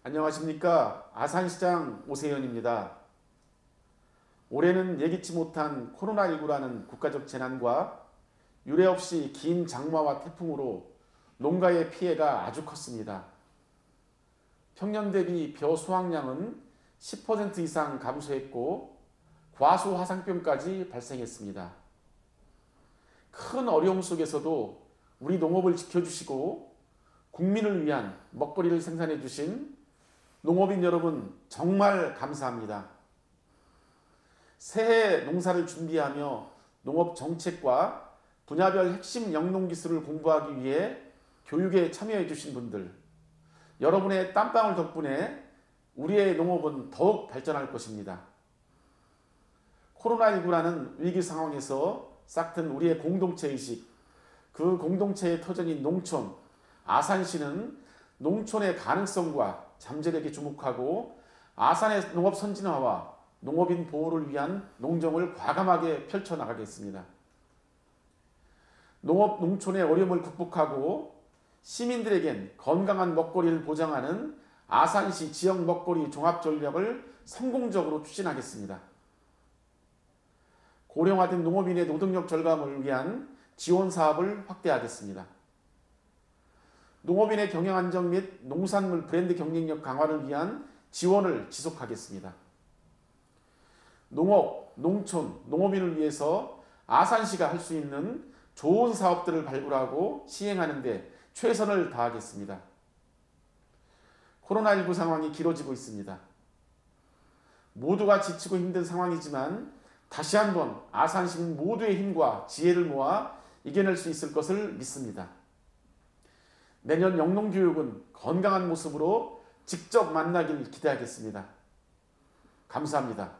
안녕하십니까. 아산시장 오세현입니다. 올해는 예기치 못한 코로나19라는 국가적 재난과 유례 없이 긴 장마와 태풍으로 농가의 피해가 아주 컸습니다. 평년 대비 벼 수확량은 10% 이상 감소했고 과수 화상병까지 발생했습니다. 큰 어려움 속에서도 우리 농업을 지켜주시고 국민을 위한 먹거리를 생산해 주신 농업인 여러분 정말 감사합니다. 새해 농사를 준비하며 농업 정책과 분야별 핵심 영농기술을 공부하기 위해 교육에 참여해 주신 분들, 여러분의 땀방울 덕분에 우리의 농업은 더욱 발전할 것입니다. 코로나19라는 위기 상황에서 싹튼 우리의 공동체의식, 그 공동체의 터전인 농촌, 아산시는 농촌의 가능성과 잠재력에 주목하고 아산의 농업 선진화와 농업인 보호를 위한 농정을 과감하게 펼쳐나가겠습니다. 농촌의 어려움을 극복하고 시민들에겐 건강한 먹거리를 보장하는 아산시 지역 먹거리 종합전략을 성공적으로 추진하겠습니다. 고령화된 농업인의 노동력 절감을 위한 지원 사업을 확대하겠습니다. 농업인의 경영 안정 및 농산물 브랜드 경쟁력 강화를 위한 지원을 지속하겠습니다. 농업, 농촌, 농업인을 위해서 아산시가 할 수 있는 좋은 사업들을 발굴하고 시행하는 데 최선을 다하겠습니다. 코로나19 상황이 길어지고 있습니다. 모두가 지치고 힘든 상황이지만 다시 한번 아산 시민 모두의 힘과 지혜를 모아 이겨낼 수 있을 것을 믿습니다. 내년 영농교육은 건강한 모습으로 직접 만나길 기대하겠습니다. 감사합니다.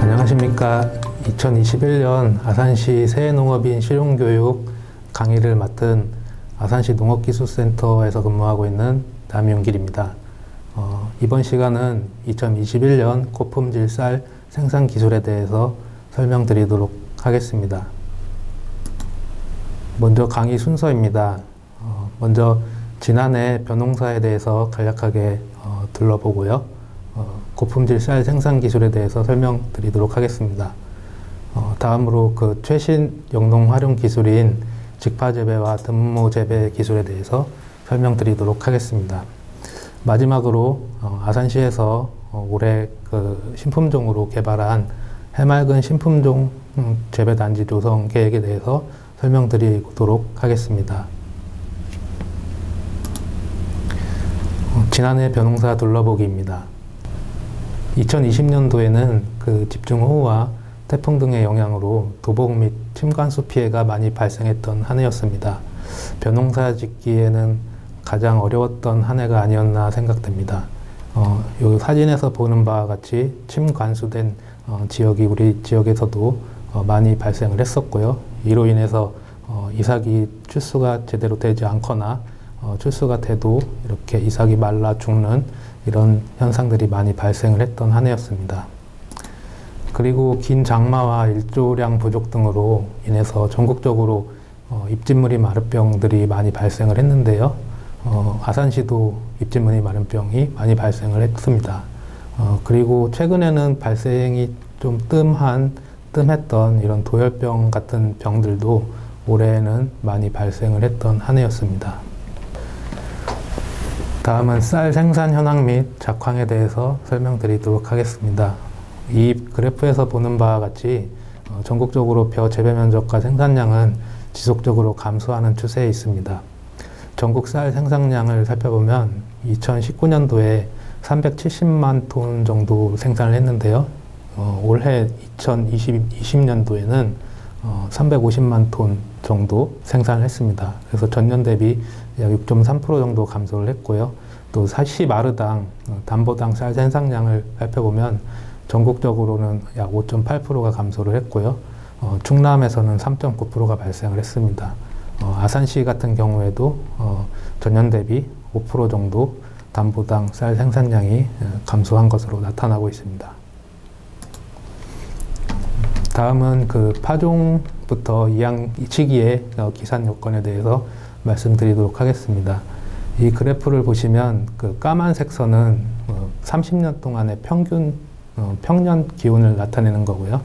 안녕하십니까. 2021년 아산시 새해농업인 실용교육 강의를 맡은 아산시 농업기술센터에서 근무하고 있는 남윤길입니다. 이번 시간은 2021년 고품질 쌀 생산 기술에 대해서 설명드리도록 하겠습니다. 먼저 강의 순서입니다. 먼저 지난해 벼농사에 대해서 간략하게 둘러보고요. 고품질 쌀 생산 기술에 대해서 설명드리도록 하겠습니다. 다음으로 그 최신 영농 활용 기술인 직파 재배와 든모 재배 기술에 대해서 설명드리도록 하겠습니다. 마지막으로 아산시에서 올해 그 신품종으로 개발한 해맑은 신품종 재배단지 조성 계획에 대해서 설명드리도록 하겠습니다. 지난해 벼농사 둘러보기입니다. 2020년도에는 그 집중호우와 태풍 등의 영향으로 도복 및 침관수 피해가 많이 발생했던 한 해였습니다. 벼농사 짓기에는 가장 어려웠던 한 해가 아니었나 생각됩니다. 이 사진에서 보는 바와 같이 침관수된 지역이 우리 지역에서도 많이 발생을 했었고요. 이로 인해서 이삭이 출수가 제대로 되지 않거나 출수가 돼도 이렇게 이삭이 말라 죽는 이런 현상들이 많이 발생을 했던 한 해였습니다. 그리고 긴 장마와 일조량 부족 등으로 인해서 전국적으로 잎진무리 마른병들이 많이 발생을 했는데요. 아산시도 잎진무리 마른병이 많이 발생을 했습니다. 그리고 최근에는 발생이 좀 뜸했던 이런 도열병 같은 병들도 올해에는 많이 발생을 했던 한 해였습니다. 다음은 쌀 생산 현황 및 작황에 대해서 설명드리도록 하겠습니다. 이 그래프에서 보는 바와 같이 전국적으로 벼 재배 면적과 생산량은 지속적으로 감소하는 추세에 있습니다. 전국 쌀 생산량을 살펴보면 2019년도에 370만 톤 정도 생산을 했는데요. 올해 2020년도에는 350만 톤 정도 생산을 했습니다. 그래서 전년 대비 약 6.3% 정도 감소를 했고요. 또 시마르당, 담보당 쌀 생산량을 살펴보면 전국적으로는 약 5.8%가 감소를 했고요. 충남에서는 3.9%가 발생을 했습니다. 아산시 같은 경우에도 전년 대비 5% 정도 담보당 쌀 생산량이 감소한 것으로 나타나고 있습니다. 다음은 그 파종부터 이 시기의 기산 여건에 대해서 말씀드리도록 하겠습니다. 이 그래프를 보시면 그 까만색 선은 30년 동안의 평년 기온을 나타내는 거고요.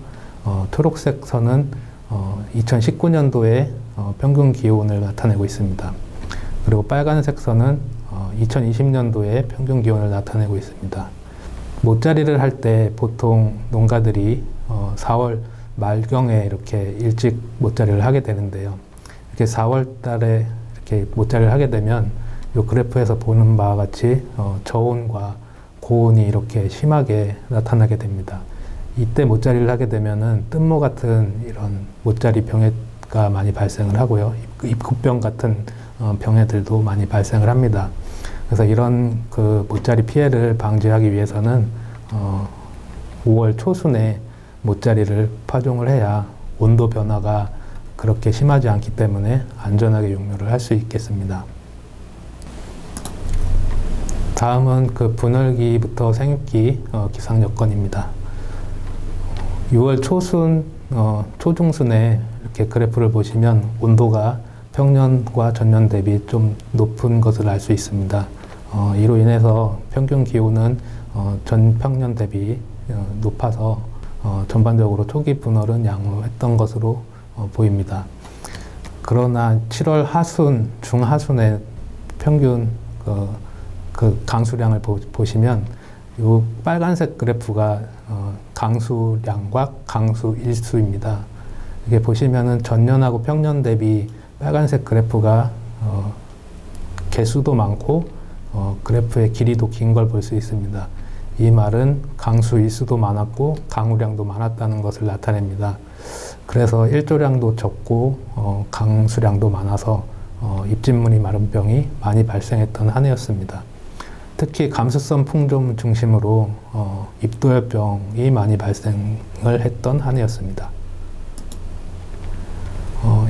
초록색 선은 2019년도의 평균 기온을 나타내고 있습니다. 그리고 빨간색 선은 2020년도의 평균 기온을 나타내고 있습니다. 모짜리를 할 때 보통 농가들이 4월 말경에 이렇게 일찍 모짜리를 하게 되는데요. 이렇게 4월 달에 이렇게 모짜리를 하게 되면 이 그래프에서 보는 바와 같이 저온과 고온이 이렇게 심하게 나타나게 됩니다. 이때 모짜리를 하게 되면은 뜬모 같은 이런 모짜리 병해가 많이 발생을 하고요. 입구병 같은 병해들도 많이 발생을 합니다. 그래서 이런 그 모짜리 피해를 방지하기 위해서는 5월 초순에 모짜리를 파종을 해야 온도 변화가 그렇게 심하지 않기 때문에 안전하게 육류를 할 수 있겠습니다. 다음은 그 분열기부터 생육기 기상 여건입니다. 6월 초순, 초중순에 이렇게 그래프를 보시면 온도가 평년과 전년 대비 좀 높은 것을 알 수 있습니다. 이로 인해서 평균 기온은 전 평년 대비 높아서 전반적으로 초기 분열은 양호했던 것으로 보입니다. 그러나 7월 하순, 중하순의 평균 그 강수량을 보시면 이 빨간색 그래프가 강수량과 강수일수입니다. 이게 보시면은 전년하고 평년 대비 빨간색 그래프가 개수도 많고 그래프의 길이도 긴 걸 볼 수 있습니다. 이 말은 강수일수도 많았고 강우량도 많았다는 것을 나타냅니다. 그래서 일조량도 적고 강수량도 많아서 입진무늬 마른병이 많이 발생했던 한 해였습니다. 특히 감수성 풍좀 중심으로 입도열병이 많이 발생을 했던 한 해였습니다.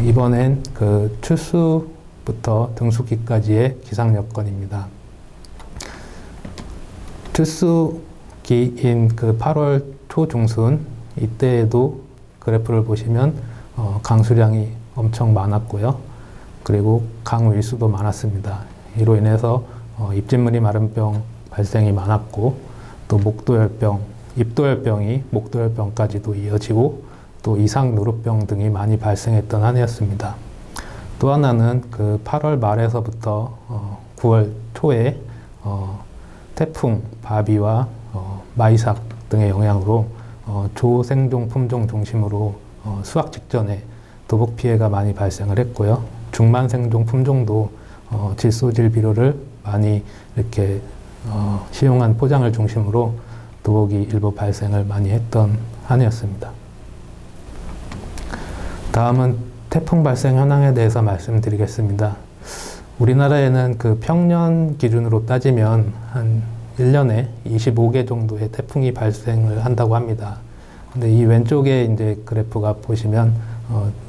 이번엔 그 출수부터 등수기까지의 기상 여건입니다. 출수기인 그 8월 초중순 이때에도 그래프를 보시면 강수량이 엄청 많았고요. 그리고 강우일수도 많았습니다. 이로 인해서 입진무늬 마른병 발생이 많았고 또 목도열병, 입도열병이 목도열병까지도 이어지고 또 이상누루병 등이 많이 발생했던 한 해였습니다. 또 하나는 그 8월 말에서부터 9월 초에 태풍, 바비와 마이삭 등의 영향으로 조생종 품종 중심으로 수확 직전에 도복 피해가 많이 발생을 했고요. 중만생종 품종도 질소질 비료를 많이 이렇게 시용한 포장을 중심으로 도복이 일부 발생을 많이 했던 한 해였습니다. 다음은 태풍 발생 현황에 대해서 말씀드리겠습니다. 우리나라에는 그 평년 기준으로 따지면 한 1년에 25개 정도의 태풍이 발생을 한다고 합니다. 근데 이 왼쪽에 이제 그래프가 보시면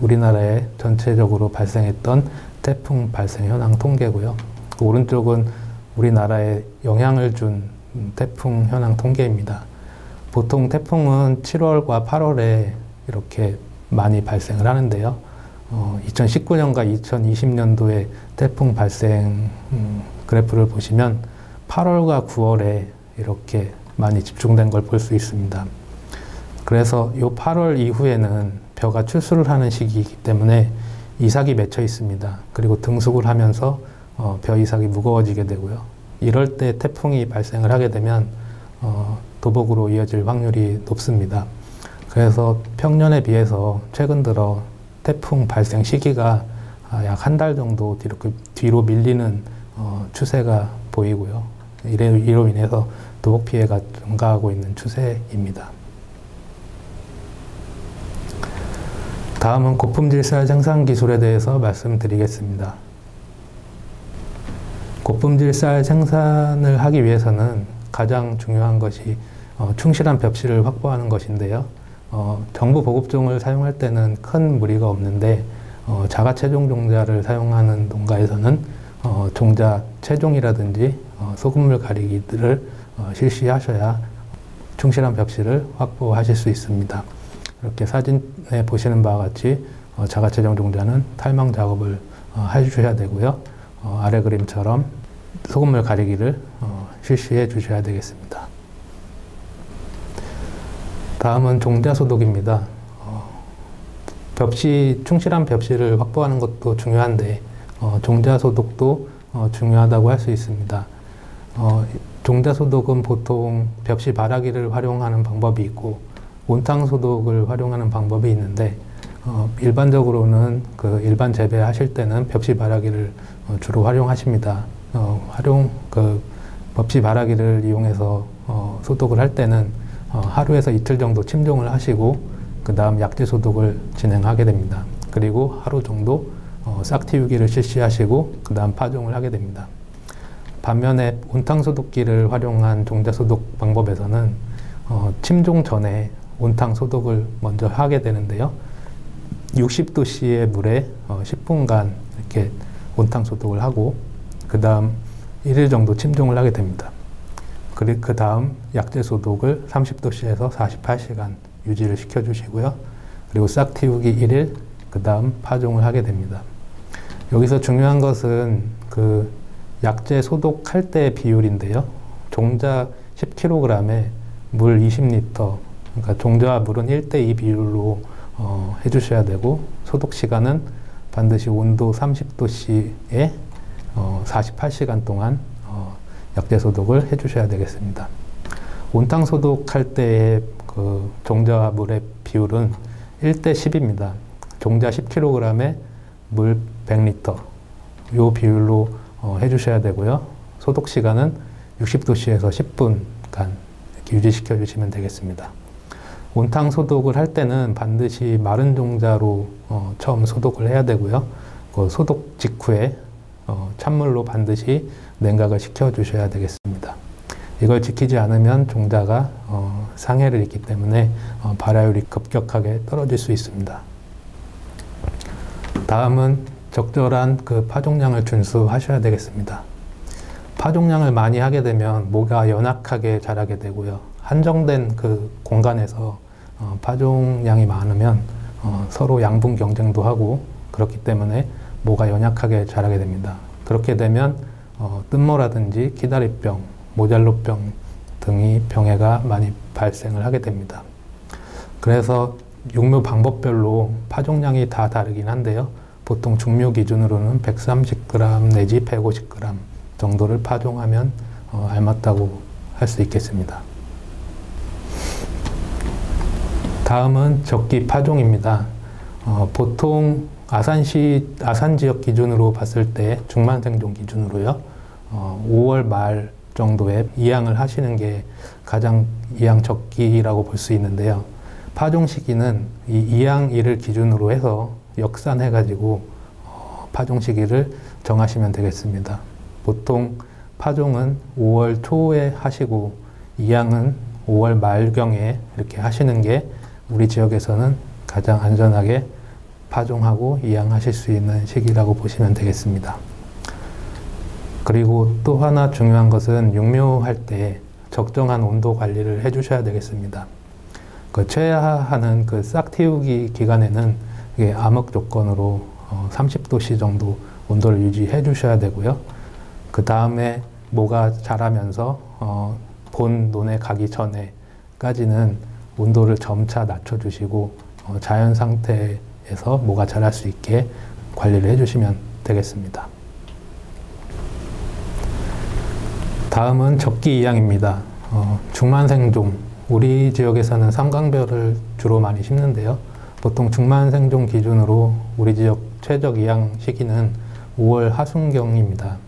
우리나라에 전체적으로 발생했던 태풍 발생 현황 통계고요. 그 오른쪽은 우리나라에 영향을 준 태풍 현황 통계입니다. 보통 태풍은 7월과 8월에 이렇게 많이 발생을 하는데요. 2019년과 2020년도의 태풍 발생 그래프를 보시면 8월과 9월에 이렇게 많이 집중된 걸 볼 수 있습니다. 그래서 이 8월 이후에는 벼가 출수를 하는 시기이기 때문에 이삭이 맺혀 있습니다. 그리고 등숙을 하면서 벼 이삭이 무거워지게 되고요. 이럴 때 태풍이 발생을 하게 되면 도복으로 이어질 확률이 높습니다. 그래서 평년에 비해서 최근 들어 태풍 발생 시기가 약 한 달 정도 뒤로 밀리는 추세가 보이고요. 이로 인해서 도복 피해가 증가하고 있는 추세입니다. 다음은 고품질 쌀 생산 기술에 대해서 말씀드리겠습니다. 고품질 쌀 생산을 하기 위해서는 가장 중요한 것이 충실한 벽실을 확보하는 것인데요. 정부 보급종을 사용할 때는 큰 무리가 없는데 자가 체종 종자를 사용하는 농가에서는 종자 체종이라든지 소금물 가리기들을 실시하셔야 충실한 벽실을 확보하실 수 있습니다. 이렇게 사진에 보시는 바와 같이 자가 체종 종자는 탈망 작업을 해주셔야 되고요. 아래 그림처럼 소금물 가리기를 실시해 주셔야 되겠습니다. 다음은 종자 소독입니다. 충실한 벽실을 확보하는 것도 중요한데 종자 소독도 중요하다고 할 수 있습니다. 종자 소독은 보통 벽실 바라기를 활용하는 방법이 있고 온탕 소독을 활용하는 방법이 있는데 일반적으로는 일반 재배하실 때는 벽실 바라기를 주로 활용하십니다. 벽실 바라기를 이용해서 소독을 할 때는 하루에서 이틀 정도 침종을 하시고 그 다음 약재 소독을 진행하게 됩니다. 그리고 하루 정도 싹 틔우기를 실시하시고 그 다음 파종을 하게 됩니다. 반면에 온탕 소독기를 활용한 종자 소독 방법에서는 침종 전에 온탕 소독을 먼저 하게 되는데요. 60도씨의 물에 10분간 이렇게 온탕 소독을 하고 그 다음 1일 정도 침종을 하게 됩니다. 그 다음 약재 소독을 30도씨에서 48시간 유지를 시켜주시고요. 그리고 싹 틔우기 1일, 그 다음 파종을 하게 됩니다. 여기서 중요한 것은 약재 소독할 때의 비율인데요. 종자 10kg에 물 20L, 그러니까 종자와 물은 1:2 비율로 해주셔야 되고 소독 시간은 반드시 온도 30도씨에 48시간 동안 약재 소독을 해주셔야 되겠습니다. 온탕 소독할 때의 종자와 물의 비율은 1:10입니다. 종자 10kg에 물 100L 이 비율로 해주셔야 되고요. 소독 시간은 60도씨에서 10분간 이렇게 유지시켜 주시면 되겠습니다. 온탕 소독을 할 때는 반드시 마른 종자로 처음 소독을 해야 되고요. 소독 직후에 찬물로 반드시 냉각을 시켜 주셔야 되겠습니다. 이걸 지키지 않으면 종자가 상해를 입기 때문에 발화율이 급격하게 떨어질 수 있습니다. 다음은 적절한 파종량을 준수하셔야 되겠습니다. 파종량을 많이 하게 되면 모가 연약하게 자라게 되고요. 한정된 공간에서 파종량이 많으면 서로 양분 경쟁도 하고 그렇기 때문에 모가 연약하게 자라게 됩니다. 그렇게 되면 뜬모라든지 기다리병, 모잘로병 등이 병해가 많이 발생을 하게 됩니다. 그래서 육묘 방법별로 파종량이 다 다르긴 한데요. 보통 중묘 기준으로는 130g 내지 150g 정도를 파종하면 알맞다고 할 수 있겠습니다. 다음은 적기 파종입니다. 보통 아산 지역 기준으로 봤을 때 중만생종 기준으로요. 5월 말 정도에 이양을 하시는 게 가장 이양 적기라고 볼 수 있는데요. 파종 시기는 이 이양일을 기준으로 해서 역산해가지고 파종 시기를 정하시면 되겠습니다. 보통 파종은 5월 초에 하시고 이양은 5월 말경에 이렇게 하시는 게 우리 지역에서는 가장 안전하게 파종하고 이양하실 수 있는 시기라고 보시면 되겠습니다. 그리고 또 하나 중요한 것은 육묘할 때 적정한 온도 관리를 해주셔야 되겠습니다. 최하하는 싹 틔우기 기간에는 암흑 조건으로 30도씨 정도 온도를 유지해 주셔야 되고요. 그 다음에 모가 자라면서 본 논에 가기 전에까지는 온도를 점차 낮춰주시고 자연 상태에서 모가 자랄 수 있게 관리를 해주시면 되겠습니다. 다음은 적기 이양입니다. 중만생종, 우리 지역에서는 삼강별을 주로 많이 심는데요. 보통 중만생종 기준으로 우리 지역 최적 이양 시기는 5월 하순경입니다.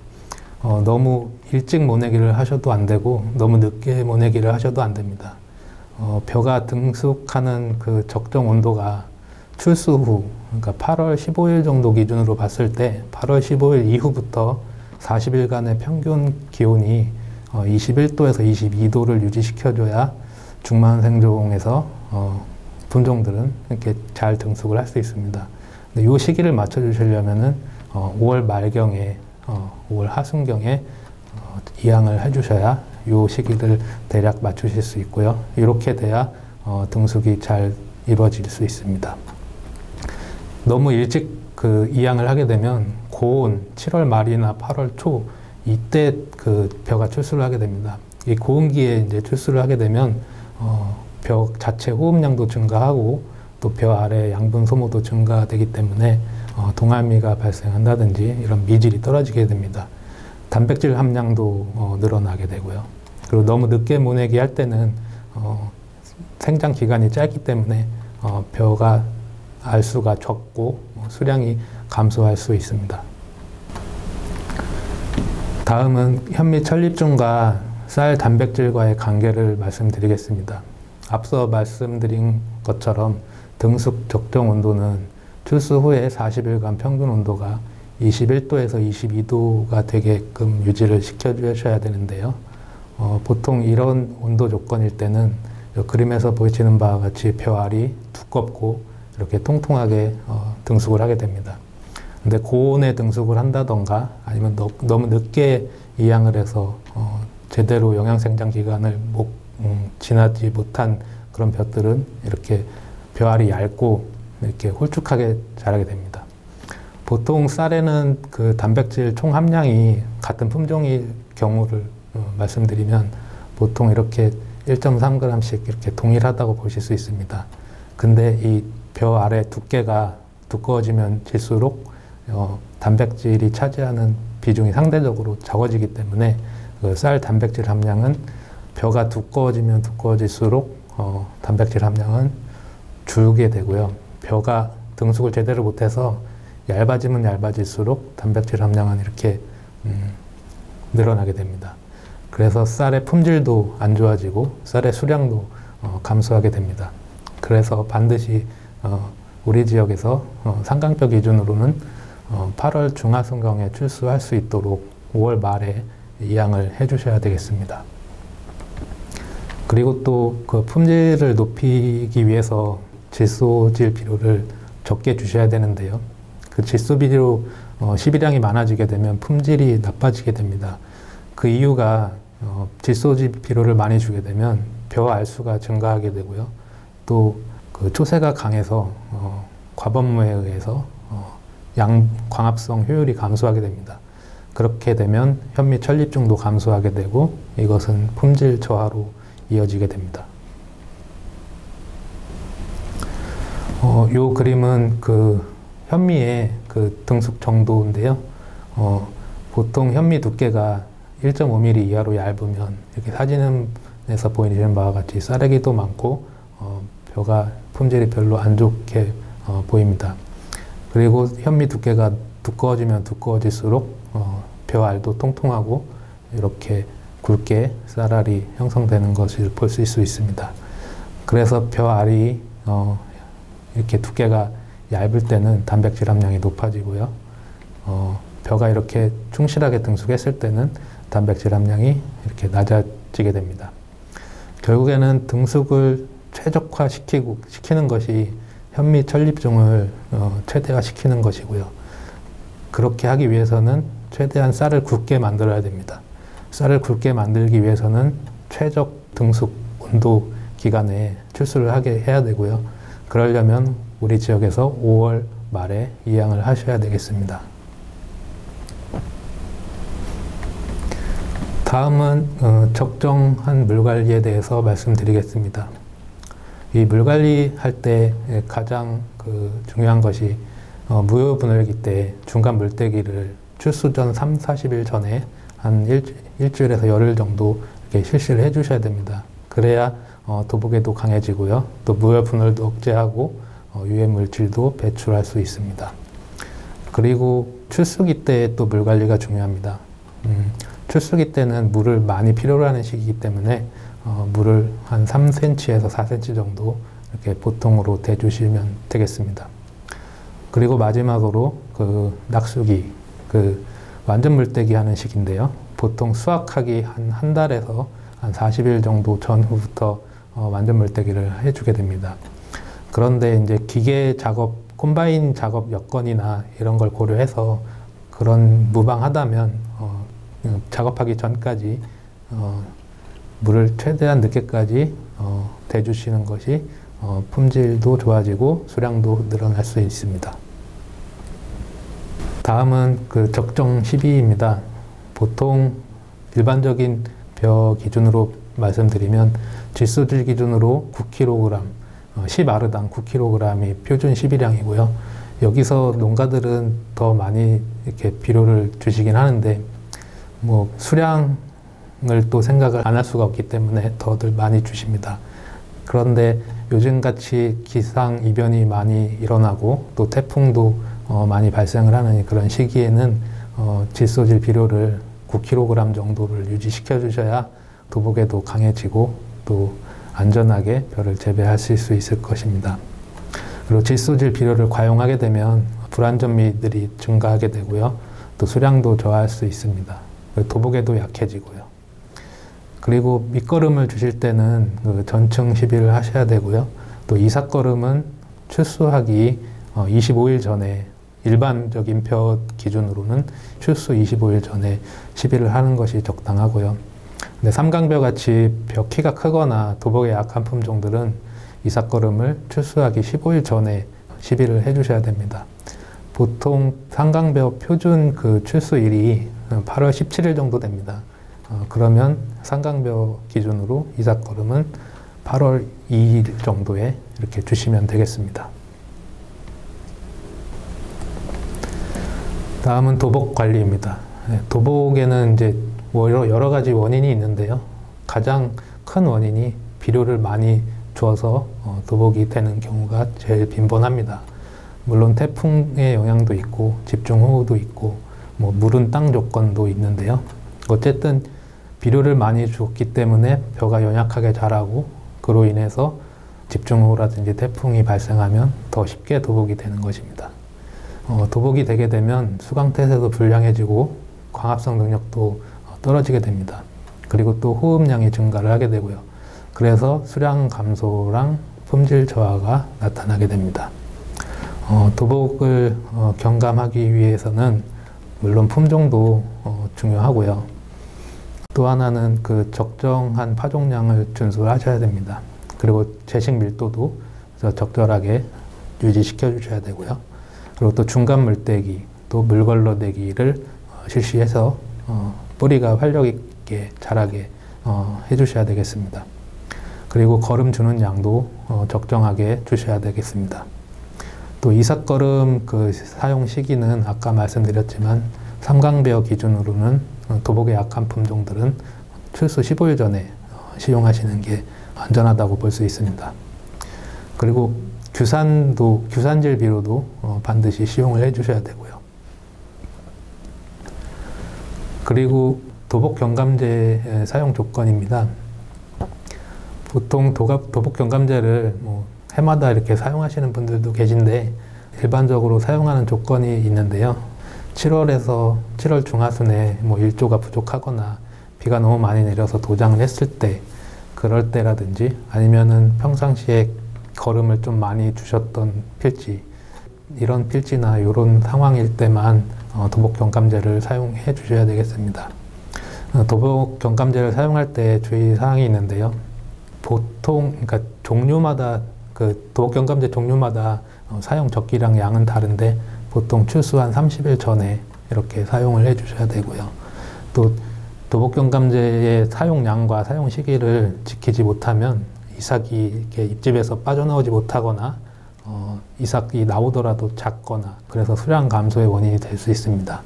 너무 일찍 모내기를 하셔도 안 되고 너무 늦게 모내기를 하셔도 안 됩니다. 벼가 등숙하는 적정 온도가 출수 후, 그러니까 8월 15일 정도 기준으로 봤을 때 8월 15일 이후부터 40일간의 평균 기온이 21도에서 22도를 유지시켜줘야 중만생종에서 품종들은 이렇게 잘 등숙을 할 수 있습니다. 이 시기를 맞춰주시려면은 5월 말경에 5월 하순경에 이양을 해주셔야 이 시기를 대략 맞추실 수 있고요. 이렇게 돼야 등숙이 잘 이루어질 수 있습니다. 너무 일찍 그 이양을 하게 되면 고온 7월 말이나 8월 초 이때 그 벼가 출수를 하게 됩니다. 이 고온기에 이제 출수를 하게 되면 벼 자체 호흡량도 증가하고 또 벼 아래 양분 소모도 증가되기 때문에 동알미가 발생한다든지 이런 미질이 떨어지게 됩니다. 단백질 함량도 늘어나게 되고요. 그리고 너무 늦게 모내기 할 때는 생장 기간이 짧기 때문에 벼가 알수가 적고 수량이 감소할 수 있습니다. 다음은 현미 천립종과 쌀 단백질과의 관계를 말씀드리겠습니다. 앞서 말씀드린 것처럼 등숙 적정 온도는 출수 후에 40일간 평균 온도가 21도에서 22도가 되게끔 유지를 시켜주셔야 되는데요. 보통 이런 온도 조건일 때는 그림에서 보이시는 바와 같이 벼알이 두껍고 이렇게 통통하게 등숙을 하게 됩니다. 근데 고온에 등숙을 한다던가 아니면 너무 늦게 이양을 해서 제대로 영양생장 기간을 지나지 못한 그런 벼들은 이렇게 벼알이 얇고 이렇게 홀쭉하게 자라게 됩니다. 보통 쌀에는 그 단백질 총 함량이 같은 품종의 경우를 말씀드리면 보통 이렇게 1.3g씩 이렇게 동일하다고 보실 수 있습니다. 근데 이 벼 아래 두께가 두꺼워지면 질수록 단백질이 차지하는 비중이 상대적으로 적어지기 때문에 그 쌀 단백질 함량은 벼가 두꺼워지면 두꺼워질수록 단백질 함량은 줄게 되고요. 벼가 등숙을 제대로 못해서 얇아지면 얇아질수록 단백질 함량은 이렇게 늘어나게 됩니다. 그래서 쌀의 품질도 안 좋아지고 쌀의 수량도 감소하게 됩니다. 그래서 반드시 우리 지역에서 상강벼 기준으로는 8월 중하순경에 출수할 수 있도록 5월 말에 이양을 해주셔야 되겠습니다. 그리고 또 그 품질을 높이기 위해서 질소질 비료를 적게 주셔야 되는데요. 그 질소 비료 시비량이 많아지게 되면 품질이 나빠지게 됩니다. 그 이유가 질소질 비료를 많이 주게 되면 벼 알수가 증가하게 되고요. 또 그 초세가 강해서 과번무에 의해서 광합성 효율이 감소하게 됩니다. 그렇게 되면 현미 천립종도 감소하게 되고 이것은 품질 저하로 이어지게 됩니다. 요 그림은 그 현미의 그 등숙 정도인데요. 보통 현미 두께가 1.5mm 이하로 얇으면 이렇게 사진에서 보이는 바와 같이 쌀액이도 많고 벼가 품질이 별로 안 좋게 보입니다. 그리고 현미 두께가 두꺼워지면 두꺼워질수록 벼알도 통통하고 이렇게 굵게 쌀알이 형성되는 것을 보실 수 있습니다. 그래서 벼알이 이렇게 두께가 얇을 때는 단백질 함량이 높아지고요. 벼가 이렇게 충실하게 등숙했을 때는 단백질 함량이 이렇게 낮아지게 됩니다. 결국에는 등숙을 최적화시키는 것이 현미 천립종을 최대화시키는 것이고요. 그렇게 하기 위해서는 최대한 쌀을 굵게 만들어야 됩니다. 쌀을 굵게 만들기 위해서는 최적 등숙 온도 기간에 출수를 하게 해야 되고요. 그러려면 우리 지역에서 5월 말에 이양을 하셔야 되겠습니다. 다음은 적정한 물 관리에 대해서 말씀드리겠습니다. 이 물 관리할 때 가장 중요한 것이 무효분할기 때 중간 물때기를 출수 전 3-40일 전에 한 일주일에서 열흘 정도 이렇게 실시를 해 주셔야 됩니다. 그래야 도복에도 강해지고요. 또 무효분할도 억제하고 유해 물질도 배출할 수 있습니다. 그리고 출수기 때 또 물 관리가 중요합니다. 출수기 때는 물을 많이 필요로 하는 시기이기 때문에 물을 한 3cm에서 4cm 정도 이렇게 보통으로 대주시면 되겠습니다. 그리고 마지막으로 낙수기, 완전 물때기 하는 시기인데요. 보통 수확하기 한 달에서 한 40일 정도 전후부터 완전 물때기를 해주게 됩니다. 그런데 이제 기계 작업 콤바인 작업 여건이나 이런 걸 고려해서 그런 무방하다면 작업하기 전까지 물을 최대한 늦게까지 대주시는 것이 품질도 좋아지고 수량도 늘어날 수 있습니다. 다음은 그 적정 시비입니다. 보통 일반적인 벼 기준으로 말씀드리면 질소질 기준으로 9kg, 10아르당 9kg이 표준 시비량이고요. 여기서 농가들은 더 많이 이렇게 비료를 주시긴 하는데 뭐 수량을 또 생각을 안 할 수가 없기 때문에 더들 많이 주십니다. 그런데 요즘같이 기상 이변이 많이 일어나고 또 태풍도 많이 발생을 하는 그런 시기에는 질소질 비료를 9kg 정도를 유지시켜 주셔야 도복에도 강해지고 또 안전하게 벼를 재배하실 수 있을 것입니다. 그리고 질소질 비료를 과용하게 되면 불안전미들이 증가하게 되고요. 또 수량도 저하할 수 있습니다. 도복에도 약해지고요. 그리고 밑거름을 주실 때는 그 전층 시비를 하셔야 되고요. 또 이삭거름은 출수하기 25일 전에 일반적인 벼 기준으로는 출수 25일 전에 시비를 하는 것이 적당하고요. 근데 삼강벼 같이 벼 키가 크거나 도복에 약한 품종들은 이삭거름을 출수하기 15일 전에 시비를 해주셔야 됩니다. 보통 삼강벼 표준 그 출수일이 8월 17일 정도 됩니다. 그러면 삼강벼 기준으로 이삭거름은 8월 2일 정도에 이렇게 주시면 되겠습니다. 다음은 도복 관리입니다. 도복에는 이제 여러 가지 원인이 있는데요. 가장 큰 원인이 비료를 많이 줘서 도복이 되는 경우가 제일 빈번합니다. 물론 태풍의 영향도 있고 집중호우도 있고 뭐 무른 땅 조건도 있는데요. 어쨌든 비료를 많이 줬기 때문에 벼가 연약하게 자라고 그로 인해서 집중호우라든지 태풍이 발생하면 더 쉽게 도복이 되는 것입니다. 도복이 되게 되면 수강태세도 불량해지고 광합성 능력도 떨어지게 됩니다. 그리고 또 호흡량이 증가를 하게 되고요. 그래서 수량 감소랑 품질 저하가 나타나게 됩니다. 도복을 경감하기 위해서는 물론 품종도 중요하고요. 또 하나는 그 적정한 파종량을 준수하셔야 됩니다. 그리고 재식 밀도도 적절하게 유지시켜 주셔야 되고요. 그리고 또 중간 물대기, 또 물걸러내기를 실시해서 뿌리가 활력 있게 자라게 해주셔야 되겠습니다. 그리고 거름 주는 양도 적정하게 주셔야 되겠습니다. 또 이삭거름 그 사용 시기는 아까 말씀드렸지만 삼강벼 기준으로는 도복에 약한 품종들은 출수 15일 전에 시용하시는 게 안전하다고 볼 수 있습니다. 그리고 규산질 비료도 반드시 시용을 해주셔야 되고요. 그리고 도복 경감제 사용 조건입니다. 보통 도복 경감제를 뭐 해마다 이렇게 사용하시는 분들도 계신데 일반적으로 사용하는 조건이 있는데요. 7월 중하순에 뭐 일조가 부족하거나 비가 너무 많이 내려서 도장을 했을 때 그럴 때라든지 아니면은 평상시에 거름을 좀 많이 주셨던 필지 이런 필지나 이런 상황일 때만 도복 경감제를 사용해 주셔야 되겠습니다. 도복 경감제를 사용할 때 주의 사항이 있는데요. 보통 그러니까 종류마다 그 도복 경감제 종류마다 사용 적기량 양은 다른데 보통 출수 한 30일 전에 이렇게 사용을 해 주셔야 되고요. 또 도복 경감제의 사용량과 사용 시기를 지키지 못하면 이삭이 이렇게 잎집에서 빠져나오지 못하거나 이삭이 나오더라도 작거나 그래서 수량 감소의 원인이 될 수 있습니다.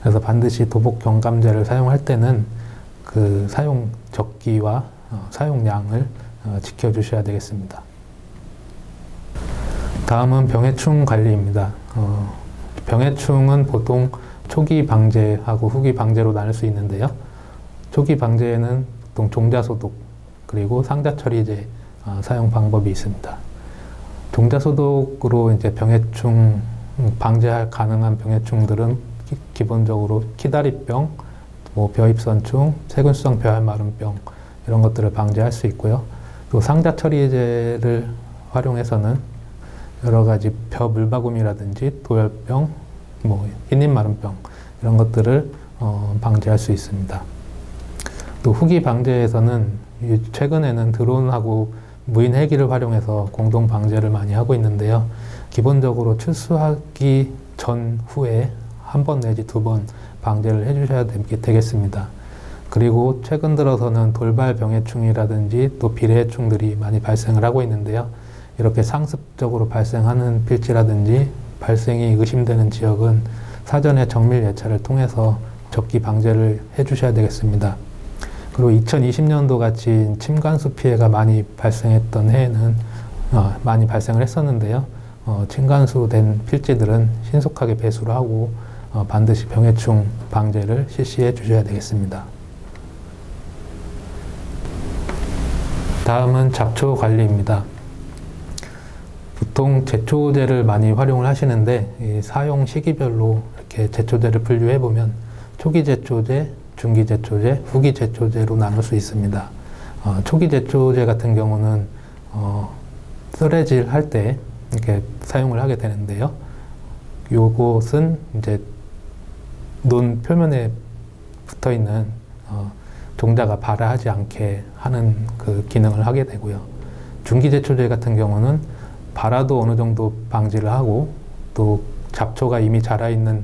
그래서 반드시 도복 경감제를 사용할 때는 그 사용 적기와 사용량을 지켜주셔야 되겠습니다. 다음은 병해충 관리입니다. 병해충은 보통 초기 방제하고 후기 방제로 나눌 수 있는데요. 초기 방제에는 보통 종자소독 그리고 상자처리제 사용 방법이 있습니다. 종자소독으로 이제 병해충 방제할 가능한 병해충들은 기본적으로 키다리병, 뭐 벼입선충, 세균성 벼알마름병 이런 것들을 방제할 수 있고요. 또 상자처리제를 활용해서는 여러 가지 벼 물바구미라든지 도열병, 흰잎 마름병 이런 것들을 방지할 수 있습니다. 또 후기 방제에서는 최근에는 드론하고 무인 헬기를 활용해서 공동 방제를 많이 하고 있는데요. 기본적으로 출수하기 전 후에 한 번 내지 2번 방제를 해주셔야 되겠습니다. 그리고 최근 들어서는 돌발 병해충이라든지 또 비례해충들이 많이 발생을 하고 있는데요. 이렇게 상습적으로 발생하는 필지라든지 발생이 의심되는 지역은 사전에 정밀 예찰을 통해서 적기 방제를 해주셔야 되겠습니다. 그리고 2020년도 같이 침간수 피해가 많이 발생했던 해에는 많이 발생을 했었는데요. 침간수 된 필지들은 신속하게 배수를 하고 반드시 병해충 방제를 실시해 주셔야 되겠습니다. 다음은 잡초 관리입니다. 보통 제초제를 많이 활용을 하시는데 이 사용 시기별로 이렇게 제초제를 분류해 보면 초기 제초제, 중기 제초제, 후기 제초제로 나눌 수 있습니다. 초기 제초제 같은 경우는 쓰레질 할 때 이렇게 사용을 하게 되는데요. 요것은 이제 논 표면에 붙어 있는 종자가 발화하지 않게 하는 그 기능을 하게 되고요. 중기 제초제 같은 경우는 발화도 어느 정도 방지를 하고 또 잡초가 이미 자라 있는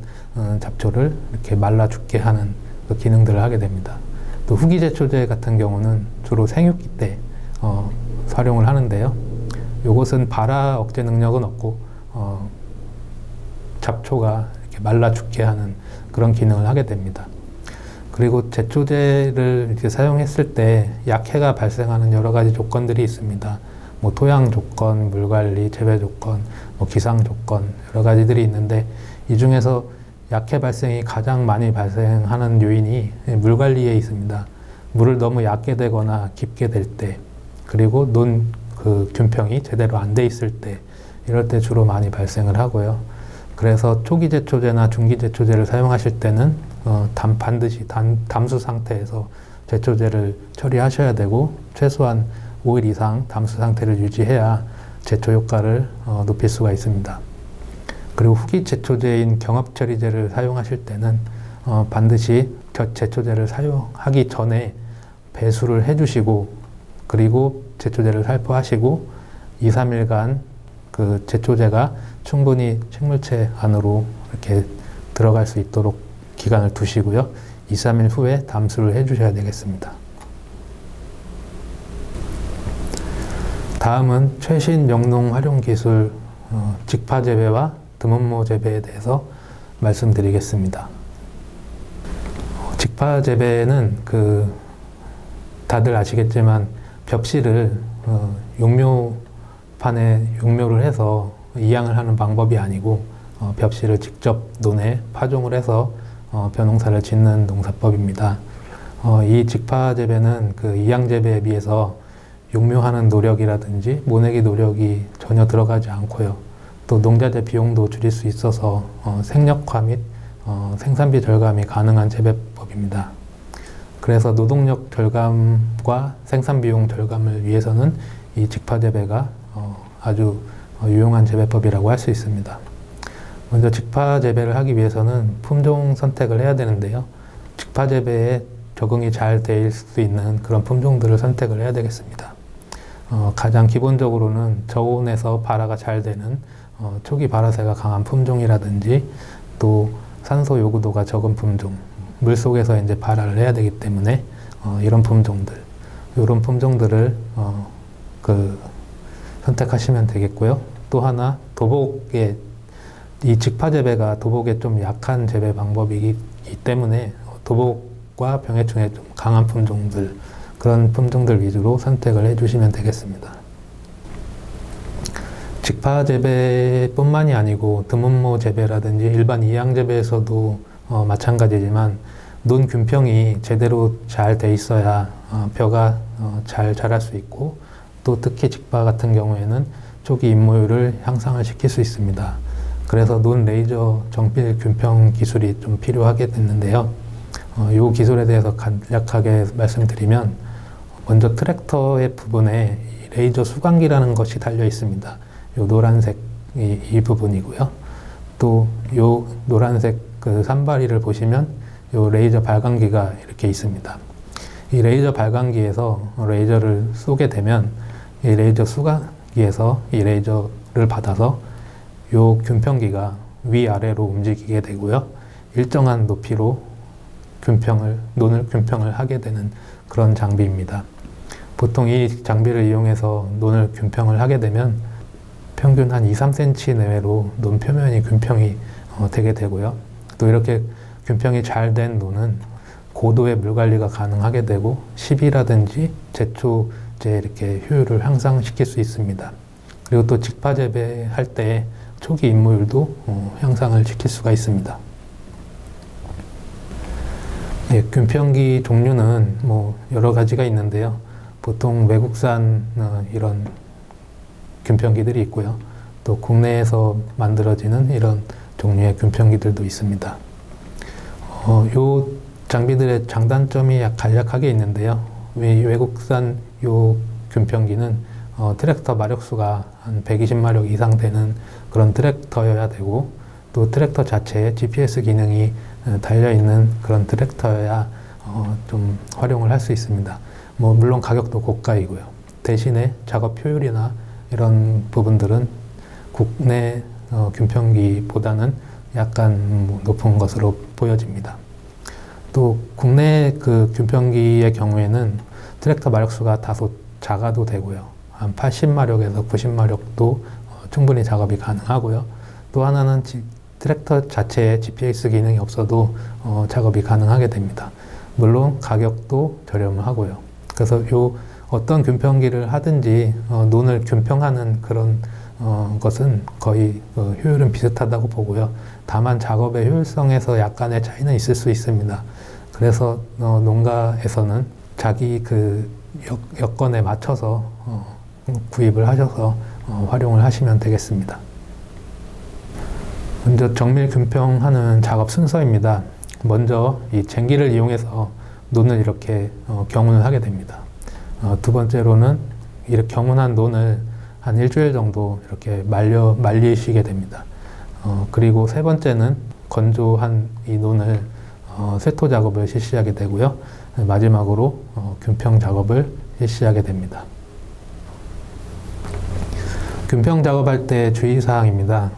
잡초를 이렇게 말라 죽게 하는 그 기능들을 하게 됩니다. 또 후기 제초제 같은 경우는 주로 생육기 때 활용을 하는데요. 이것은 발화 억제 능력은 없고 잡초가 이렇게 말라 죽게 하는 그런 기능을 하게 됩니다. 그리고 제초제를 이렇게 사용했을 때 약해가 발생하는 여러 가지 조건들이 있습니다. 토양 조건, 물 관리, 재배 조건, 기상 조건 여러 가지들이 있는데 이 중에서 약해 발생이 가장 많이 발생하는 요인이 물 관리에 있습니다. 물을 너무 얕게 되거나 깊게 될 때, 그리고 논 그 균평이 제대로 안 돼 있을 때, 이럴 때 주로 많이 발생을 하고요. 그래서 초기 제초제나 중기 제초제를 사용하실 때는 반드시 담수 상태에서 제초제를 처리하셔야 되고 최소한 5일 이상 담수 상태를 유지해야 제초 효과를 높일 수가 있습니다. 그리고 후기 제초제인 경합처리제를 사용하실 때는 반드시 제초제를 사용하기 전에 배수를 해주시고 그리고 제초제를 살포하시고 2, 3일간 그 제초제가 충분히 식물체 안으로 이렇게 들어갈 수 있도록 기간을 두시고요. 2, 3일 후에 담수를 해주셔야 되겠습니다. 다음은 최신 영농 활용 기술 직파 재배와 드문모 재배에 대해서 말씀드리겠습니다. 직파 재배는 다들 아시겠지만 벽실을 용묘판에 용묘를 해서 이양을 하는 방법이 아니고 벽실을 직접 논에 파종을 해서 벼농사를 짓는 농사법입니다. 이 직파 재배는 이양 재배에 비해서 용묘하는 노력이라든지 모내기 노력이 전혀 들어가지 않고요. 또 농자재 비용도 줄일 수 있어서 생력화 및 생산비 절감이 가능한 재배법입니다. 그래서 노동력 절감과 생산비용 절감을 위해서는 이 직파 재배가 아주 유용한 재배법이라고 할 수 있습니다. 먼저 직파 재배를 하기 위해서는 품종 선택을 해야 되는데요. 직파 재배에 적응이 잘 될 수 있는 그런 품종들을 선택을 해야 되겠습니다. 가장 기본적으로는 저온에서 발화가 잘 되는 초기 발화세가 강한 품종이라든지 또 산소 요구도가 적은 품종, 물속에서 이제 발화를 해야 되기 때문에 이런 품종들을 선택하시면 되겠고요. 또 하나 도복에 이 직파 재배가 도복에 좀 약한 재배 방법이기 때문에 도복과 병해충에 좀 강한 품종들, 그런 품종들 위주로 선택을 해주시면 되겠습니다. 직파 재배뿐만이 아니고 드문모 재배라든지 일반 이양 재배에서도 마찬가지지만 논 균평이 제대로 잘 돼 있어야 벼가 잘 자랄 수 있고 또 특히 직파 같은 경우에는 초기 잎모율을 향상을 시킬 수 있습니다. 그래서 논 레이저 정필 균평 기술이 좀 필요하게 됐는데요. 이 기술에 대해서 간략하게 말씀드리면 먼저 트랙터의 부분에 레이저 수광기라는 것이 달려 있습니다. 이 노란색 이 부분이고요. 또 요 노란색 그 산발이를 보시면 요 레이저 발광기가 이렇게 있습니다. 이 레이저 발광기에서 레이저를 쏘게 되면 이 레이저 수광기에서 이 레이저를 받아서 요 균평기가 위아래로 움직이게 되고요. 일정한 높이로 논을 균평을 하게 되는 그런 장비입니다. 보통 이 장비를 이용해서 논을 균평을 하게 되면 평균 한 2-3cm 내외로 논 표면이 균평이 되게 되고요. 또 이렇게 균평이 잘 된 논은 고도의 물 관리가 가능하게 되고 시비라든지 제초제 이렇게 효율을 향상시킬 수 있습니다. 그리고 또 직파 재배할 때 초기 임무율도 향상을 시킬 수가 있습니다. 예, 균평기 종류는 뭐 여러 가지가 있는데요. 보통 외국산 이런 균평기들이 있고요. 또 국내에서 만들어지는 이런 종류의 균평기들도 있습니다. 요 장비들의 장단점이 간략하게 있는데요. 외국산 요 균평기는 트랙터 마력수가 한 120마력 이상 되는 그런 트랙터여야 되고, 또 트랙터 자체에 GPS 기능이 달려있는 그런 트랙터여야 좀 활용을 할 수 있습니다. 뭐 물론 가격도 고가이고요. 대신에 작업 효율이나 이런 부분들은 국내 균평기보다는 약간 높은 것으로 보여집니다. 또 국내 그 균평기의 경우에는 트랙터 마력수가 다소 작아도 되고요. 한 80마력에서 90마력도 충분히 작업이 가능하고요. 또 하나는 트랙터 자체에 GPS 기능이 없어도 작업이 가능하게 됩니다. 물론 가격도 저렴하고요. 그래서 어떤 균평기를 하든지 논을 균평하는 그런 것은 거의 효율은 비슷하다고 보고요. 다만 작업의 효율성에서 약간의 차이는 있을 수 있습니다. 그래서 농가에서는 자기 그 여건에 맞춰서 구입을 하셔서 활용을 하시면 되겠습니다. 먼저 정밀 균평하는 작업 순서입니다. 먼저 이 쟁기를 이용해서 논을 이렇게 경운을 하게 됩니다. 두 번째로는 이렇게 경운한 논을 한 일주일 정도 이렇게 말리시게 됩니다. 그리고 세 번째는 건조한 이 논을 쇄토 작업을 실시하게 되고요. 마지막으로 균평 작업을 실시하게 됩니다. 균평 작업할 때 주의사항입니다.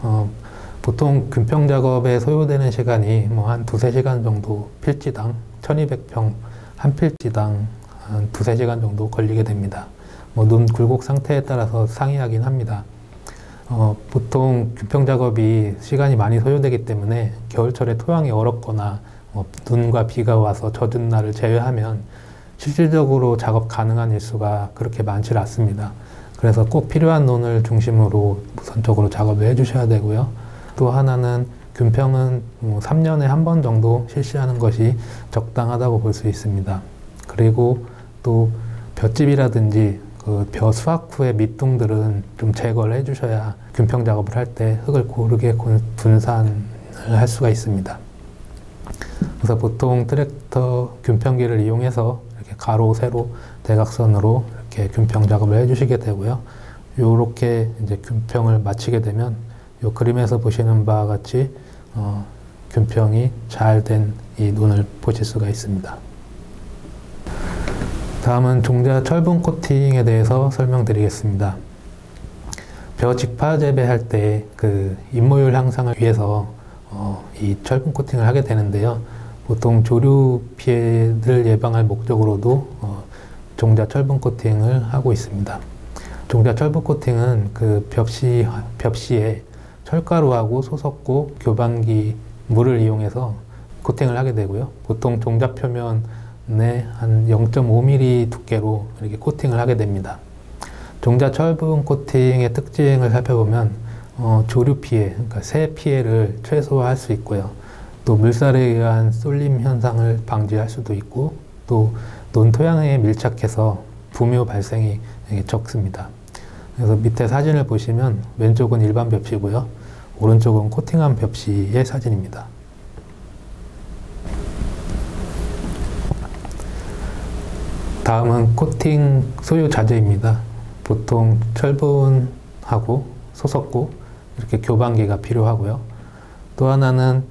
보통 균평 작업에 소요되는 시간이 뭐 한 2-3시간 정도, 필지당 1200평 한 필지당 한 2-3시간 정도 걸리게 됩니다. 뭐 논 굴곡 상태에 따라서 상이하긴 합니다. 보통 균평 작업이 시간이 많이 소요되기 때문에 겨울철에 토양이 얼었거나 눈과 비가 와서 젖은 날을 제외하면 실질적으로 작업 가능한 일수가 그렇게 많지 않습니다. 그래서 꼭 필요한 논을 중심으로 우선적으로 작업을 해주셔야 되고요. 또 하나는 균평은 3년에 한 번 정도 실시하는 것이 적당하다고 볼 수 있습니다. 그리고 또 볏짚이라든지 그 벼 수확 후의 밑둥들은 좀 제거를 해주셔야 균평 작업을 할 때 흙을 고르게 분산을 할 수가 있습니다. 그래서 보통 트랙터 균평기를 이용해서 이렇게 가로, 세로, 대각선으로 이렇게 균평 작업을 해주시게 되고요. 이렇게 이제 균평을 마치게 되면 이 그림에서 보시는 바와 같이 균평이 잘 된 이 논을 보실 수가 있습니다. 다음은 종자 철분 코팅에 대해서 설명드리겠습니다. 벼 직파 재배할 때 그 임무율 향상을 위해서 이 철분 코팅을 하게 되는데요. 보통 조류 피해를 예방할 목적으로도 종자 철분 코팅을 하고 있습니다. 종자 철분 코팅은 그 벽시에 철가루하고 소석고, 교반기, 물을 이용해서 코팅을 하게 되고요. 보통 종자 표면에 한 0.5mm 두께로 이렇게 코팅을 하게 됩니다. 종자 철분 코팅의 특징을 살펴보면 조류 피해, 그러니까 새 피해를 최소화할 수 있고요. 또 물살에 의한 쏠림 현상을 방지할 수도 있고, 또 논 토양에 밀착해서 부묘 발생이 적습니다. 그래서 밑에 사진을 보시면 왼쪽은 일반 벽시고요. 오른쪽은 코팅한 벽시의 사진입니다. 다음은 코팅 소요 자재입니다. 보통 철분하고 소석고, 이렇게 교반기가 필요하고요. 또 하나는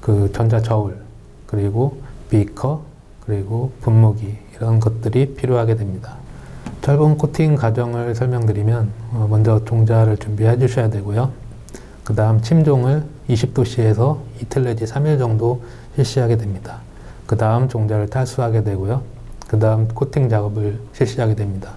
그 전자 저울, 그리고 비커, 그리고 분무기 이런 것들이 필요하게 됩니다. 철분 코팅 과정을 설명드리면 먼저 종자를 준비해 주셔야 되고요. 그 다음 침종을 20도씨에서 이틀 내지 3일 정도 실시하게 됩니다. 그 다음 종자를 탈수하게 되고요. 그 다음 코팅 작업을 실시하게 됩니다.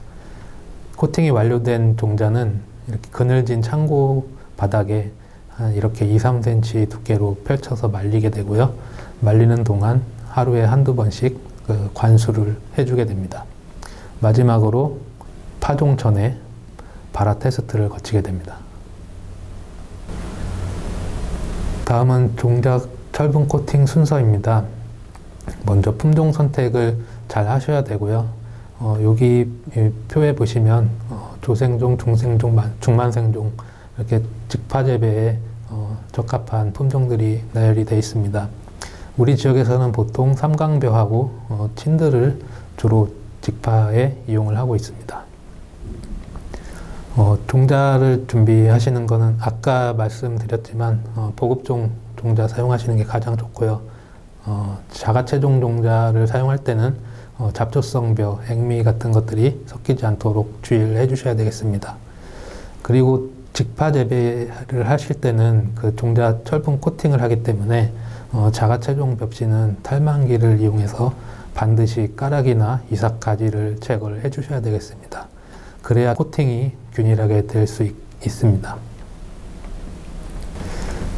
코팅이 완료된 종자는 이렇게 그늘진 창고 바닥에 한 이렇게 2~3cm 두께로 펼쳐서 말리게 되고요. 말리는 동안 하루에 한두 번씩 그 관수를 해주게 됩니다. 마지막으로 파종 전에 발화 테스트를 거치게 됩니다. 다음은 종자 철분 코팅 순서입니다. 먼저 품종 선택을 잘 하셔야 되고요. 여기 표에 보시면 조생종, 중생종, 중만생종 이렇게 직파 재배에 적합한 품종들이 나열이 되어 있습니다. 우리 지역에서는 보통 삼강벼하고 친들을 주로 직파에 이용을 하고 있습니다. 종자를 준비하시는 것은 아까 말씀드렸지만 보급종 종자 사용하시는 게 가장 좋고요. 자가체종 종자를 사용할 때는 잡초성벼, 액미 같은 것들이 섞이지 않도록 주의를 해주셔야 되겠습니다. 그리고 직파 재배를 하실 때는 그 종자 철분 코팅을 하기 때문에 자가체종 벽지는 탈만기를 이용해서 반드시 까락이나 이삭 가지를 제거를 해주셔야 되겠습니다. 그래야 코팅이 균일하게 될 수 있습니다.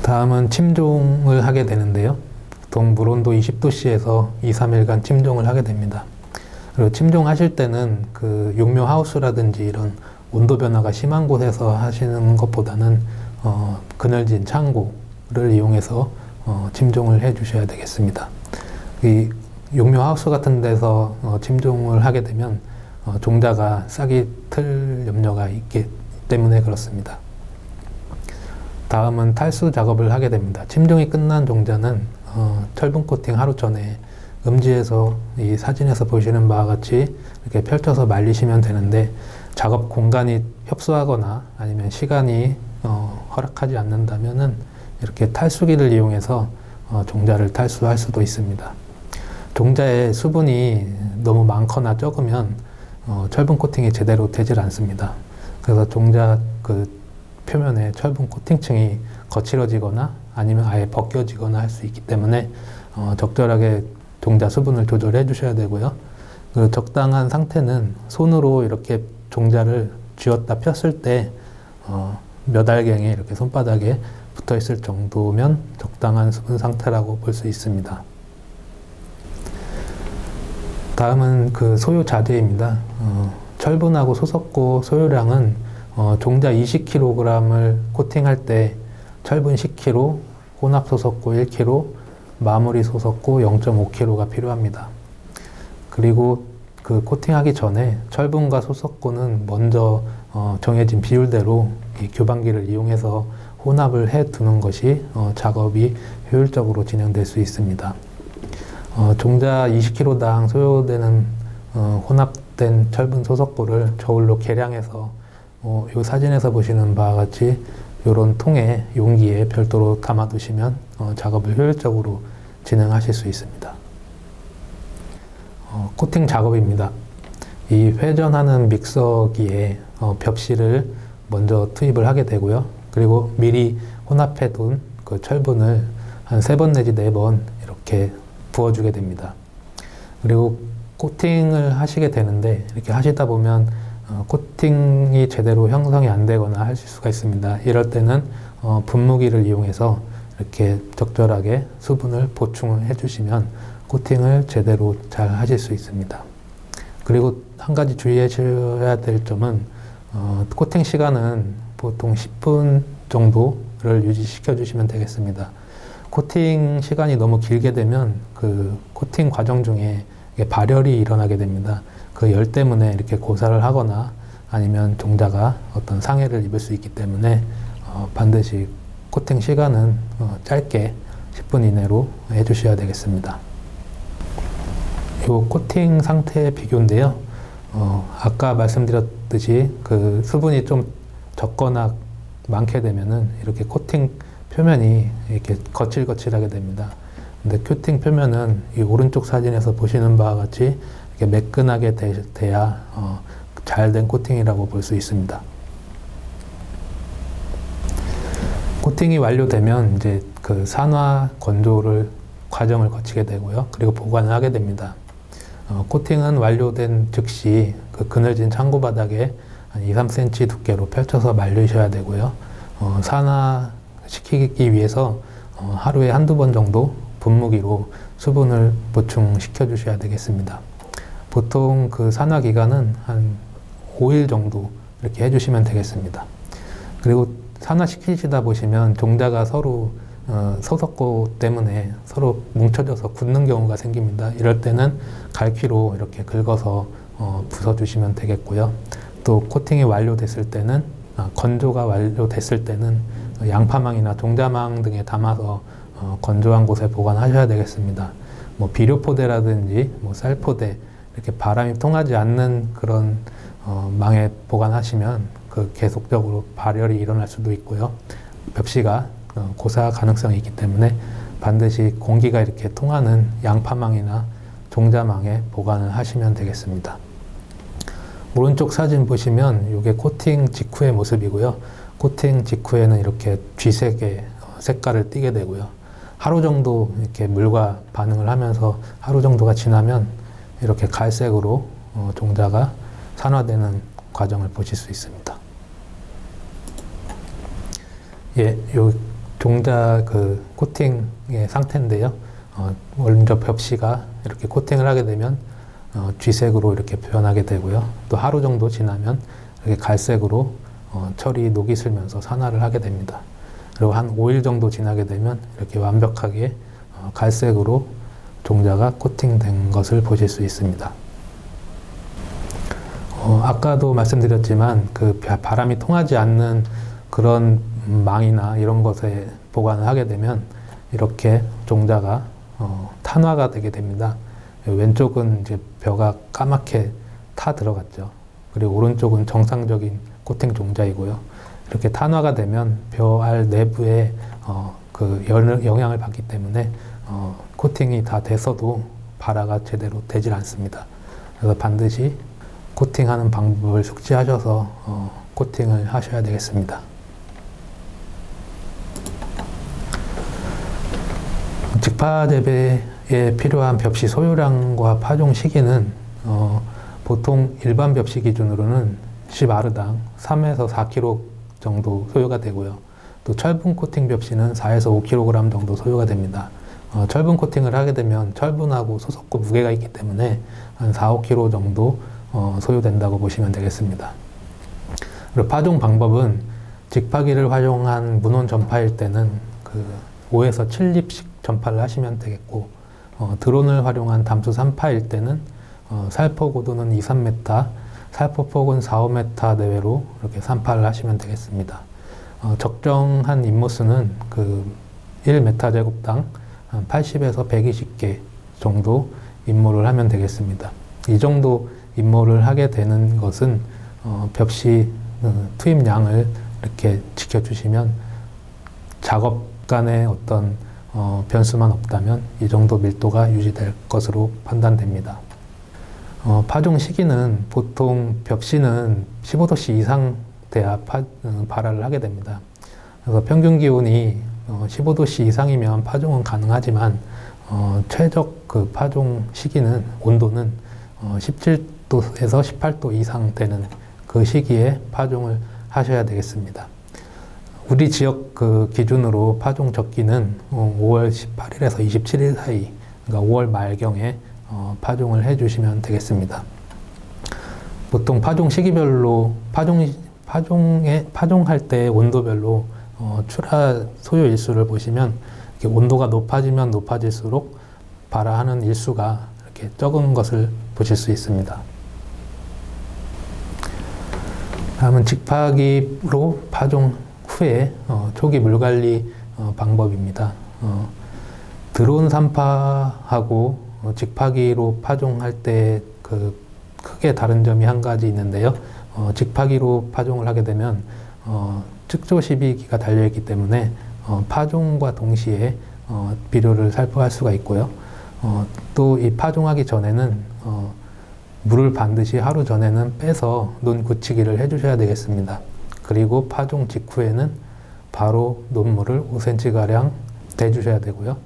다음은 침종을 하게 되는데요. 보통 물온도 20도씨에서 2~3일간 침종을 하게 됩니다. 그리고 침종하실 때는 그 육묘 하우스라든지 이런 온도 변화가 심한 곳에서 하시는 것보다는 그늘진 창고를 이용해서 침종을 해 주셔야 되겠습니다. 이 육묘 하우스 같은 데서 침종을 하게 되면 종자가 싹이 틀 염려가 있기 때문에 그렇습니다. 다음은 탈수 작업을 하게 됩니다. 침종이 끝난 종자는 철분 코팅 하루 전에 음지에서 이 사진에서 보시는 바와 같이 이렇게 펼쳐서 말리시면 되는데, 작업 공간이 협소하거나 아니면 시간이 허락하지 않는다면은 이렇게 탈수기를 이용해서 종자를 탈수할 수도 있습니다. 종자에 수분이 너무 많거나 적으면 철분 코팅이 제대로 되질 않습니다. 그래서 종자 그 표면에 철분 코팅층이 거칠어지거나 아니면 아예 벗겨지거나 할 수 있기 때문에 적절하게 종자 수분을 조절해 주셔야 되고요. 그 적당한 상태는 손으로 이렇게 종자를 쥐었다 폈을 때 몇 알갱이 이렇게 손바닥에 붙어 있을 정도면 적당한 수분 상태라고 볼 수 있습니다. 다음은 그 소요 자재입니다. 철분하고 소석고 소요량은 종자 20kg을 코팅할 때 철분 10kg, 혼합 소석고 1kg, 마무리 소석고 0.5kg가 필요합니다. 그리고 그 코팅하기 전에 철분과 소석고는 먼저 정해진 비율대로 이 교반기를 이용해서 혼합을 해 두는 것이 작업이 효율적으로 진행될 수 있습니다. 종자 20kg당 소요되는 혼합된 철분 소석고를 저울로 계량해서 이 사진에서 보시는 바와 같이 이런 통에 용기에 별도로 담아 두시면 작업을 효율적으로 진행하실 수 있습니다. 코팅 작업입니다. 이 회전하는 믹서기에 벽실을 먼저 투입을 하게 되고요. 그리고 미리 혼합해 둔 그 철분을 한 3번 내지 4번 이렇게 부어주게 됩니다. 그리고 코팅을 하시게 되는데, 이렇게 하시다 보면 코팅이 제대로 형성이 안 되거나 하실 수가 있습니다. 이럴 때는 분무기를 이용해서 이렇게 적절하게 수분을 보충을 해주시면 코팅을 제대로 잘 하실 수 있습니다. 그리고 한 가지 주의하셔야 될 점은 코팅 시간은 보통 10분 정도를 유지시켜 주시면 되겠습니다. 코팅 시간이 너무 길게 되면 그 코팅 과정 중에 발열이 일어나게 됩니다. 그 열 때문에 이렇게 고사를 하거나 아니면 종자가 어떤 상해를 입을 수 있기 때문에 반드시 코팅 시간은 짧게 10분 이내로 해주셔야 되겠습니다. 이 코팅 상태 비교인데요. 아까 말씀드렸듯이 그 수분이 좀 적거나 많게 되면은 이렇게 코팅 표면이 이렇게 거칠거칠하게 됩니다. 근데 코팅 표면은 이 오른쪽 사진에서 보시는 바와 같이 이렇게 매끈하게 돼야 잘된 코팅이라고 볼 수 있습니다. 코팅이 완료되면 이제 그 산화 건조를 과정을 거치게 되고요. 그리고 보관을 하게 됩니다. 코팅은 완료된 즉시 그 그늘진 창고 바닥에 한 2, 3cm 두께로 펼쳐서 말리셔야 되고요. 산화시키기 위해서 하루에 한두 번 정도 분무기로 수분을 보충시켜 주셔야 되겠습니다. 보통 그 산화 기간은 한 5일 정도 이렇게 해주시면 되겠습니다. 그리고 산화시키시다 보시면 종자가 서로 소속고 때문에 서로 뭉쳐져서 굳는 경우가 생깁니다. 이럴 때는 갈퀴로 이렇게 긁어서 부숴주시면 되겠고요. 또 코팅이 완료됐을 때는 건조가 완료됐을 때는 양파망이나 종자망 등에 담아서 건조한 곳에 보관하셔야 되겠습니다. 뭐 비료포대라든지 뭐 쌀포대 이렇게 바람이 통하지 않는 그런 망에 보관하시면 그 계속적으로 발열이 일어날 수도 있고요. 벽시가 고사 가능성이 있기 때문에 반드시 공기가 이렇게 통하는 양파망이나 종자망에 보관을 하시면 되겠습니다. 오른쪽 사진 보시면 이게 코팅 직후의 모습이고요. 코팅 직후에는 이렇게 쥐색의 색깔을 띠게 되고요. 하루 정도 이렇게 물과 반응을 하면서 하루 정도가 지나면 이렇게 갈색으로 종자가 산화되는 과정을 보실 수 있습니다. 예, 요 종자 그 코팅의 상태인데요. 먼저 벽시가 이렇게 코팅을 하게 되면 쥐색으로 이렇게 변하게 되고요. 또 하루 정도 지나면 이렇게 갈색으로 철이 녹이 슬면서 산화를 하게 됩니다. 그리고 한 5일 정도 지나게 되면 이렇게 완벽하게 갈색으로 종자가 코팅된 것을 보실 수 있습니다. 아까도 말씀드렸지만 그 바람이 통하지 않는 그런 망이나 이런 것에 보관을 하게 되면 이렇게 종자가 탄화가 되게 됩니다. 왼쪽은 이제 벼가 까맣게 타 들어갔죠. 그리고 오른쪽은 정상적인 코팅 종자이고요. 이렇게 탄화가 되면 벼알 내부에 그 영향을 받기 때문에 코팅이 다 됐어도 발화가 제대로 되질 않습니다. 그래서 반드시 코팅하는 방법을 숙지하셔서 코팅을 하셔야 되겠습니다. 직파 재배에 필요한 벽시 소요량과 파종 시기는 보통 일반 벽시 기준으로는 10아르당 3에서 4kg 정도 소요가 되고요. 또 철분 코팅 벽시는 4에서 5kg 정도 소요가 됩니다. 철분 코팅을 하게 되면 철분하고 소속고 무게가 있기 때문에 한 4, 5kg 정도 소요된다고 보시면 되겠습니다. 그리고 파종 방법은 직파기를 활용한 문온 전파일 때는 그 5에서 7립씩 전파를 하시면 되겠고, 드론을 활용한 담수 3파일 때는 살포 고도는 2, 3m, 살포폭은 4, 5m 내외로 이렇게 3파를 하시면 되겠습니다. 적정한 임무수는 그 1m제곱당 한 80에서 120개 정도 임무를 하면 되겠습니다. 이 정도 임무를 하게 되는 것은 벽시 투입량을 이렇게 지켜주시면 작업 간의 어떤 변수만 없다면 이 정도 밀도가 유지될 것으로 판단됩니다. 파종 시기는 보통 벽시는 15도씨 이상 돼야 발화를 하게 됩니다. 그래서 평균 기온이 15도씨 이상이면 파종은 가능하지만 최적 그 파종 시기는 온도는 17도에서 18도 이상 되는 그 시기에 파종을 하셔야 되겠습니다. 우리 지역 그 기준으로 파종 적기는 5월 18일에서 27일 사이, 그러니까 5월 말경에 파종을 해주시면 되겠습니다. 보통 파종 시기별로 파종할 때 온도별로 출하 소요 일수를 보시면 이렇게 온도가 높아지면 높아질수록 발화하는 일수가 이렇게 적은 것을 보실 수 있습니다. 다음은 직파기로 파종 후에 초기 물관리 방법입니다. 드론 산파하고 직파기로 파종할 때 그 크게 다른 점이 한 가지 있는데요. 직파기로 파종을 하게 되면 측조12기가 달려있기 때문에 파종과 동시에 비료를 살포할 수가 있고요. 또 이 파종하기 전에는 물을 반드시 하루 전에는 빼서 논 굳히기를 해주셔야 되겠습니다. 그리고 파종 직후에는 바로 논물을 5cm가량 대주셔야 되고요.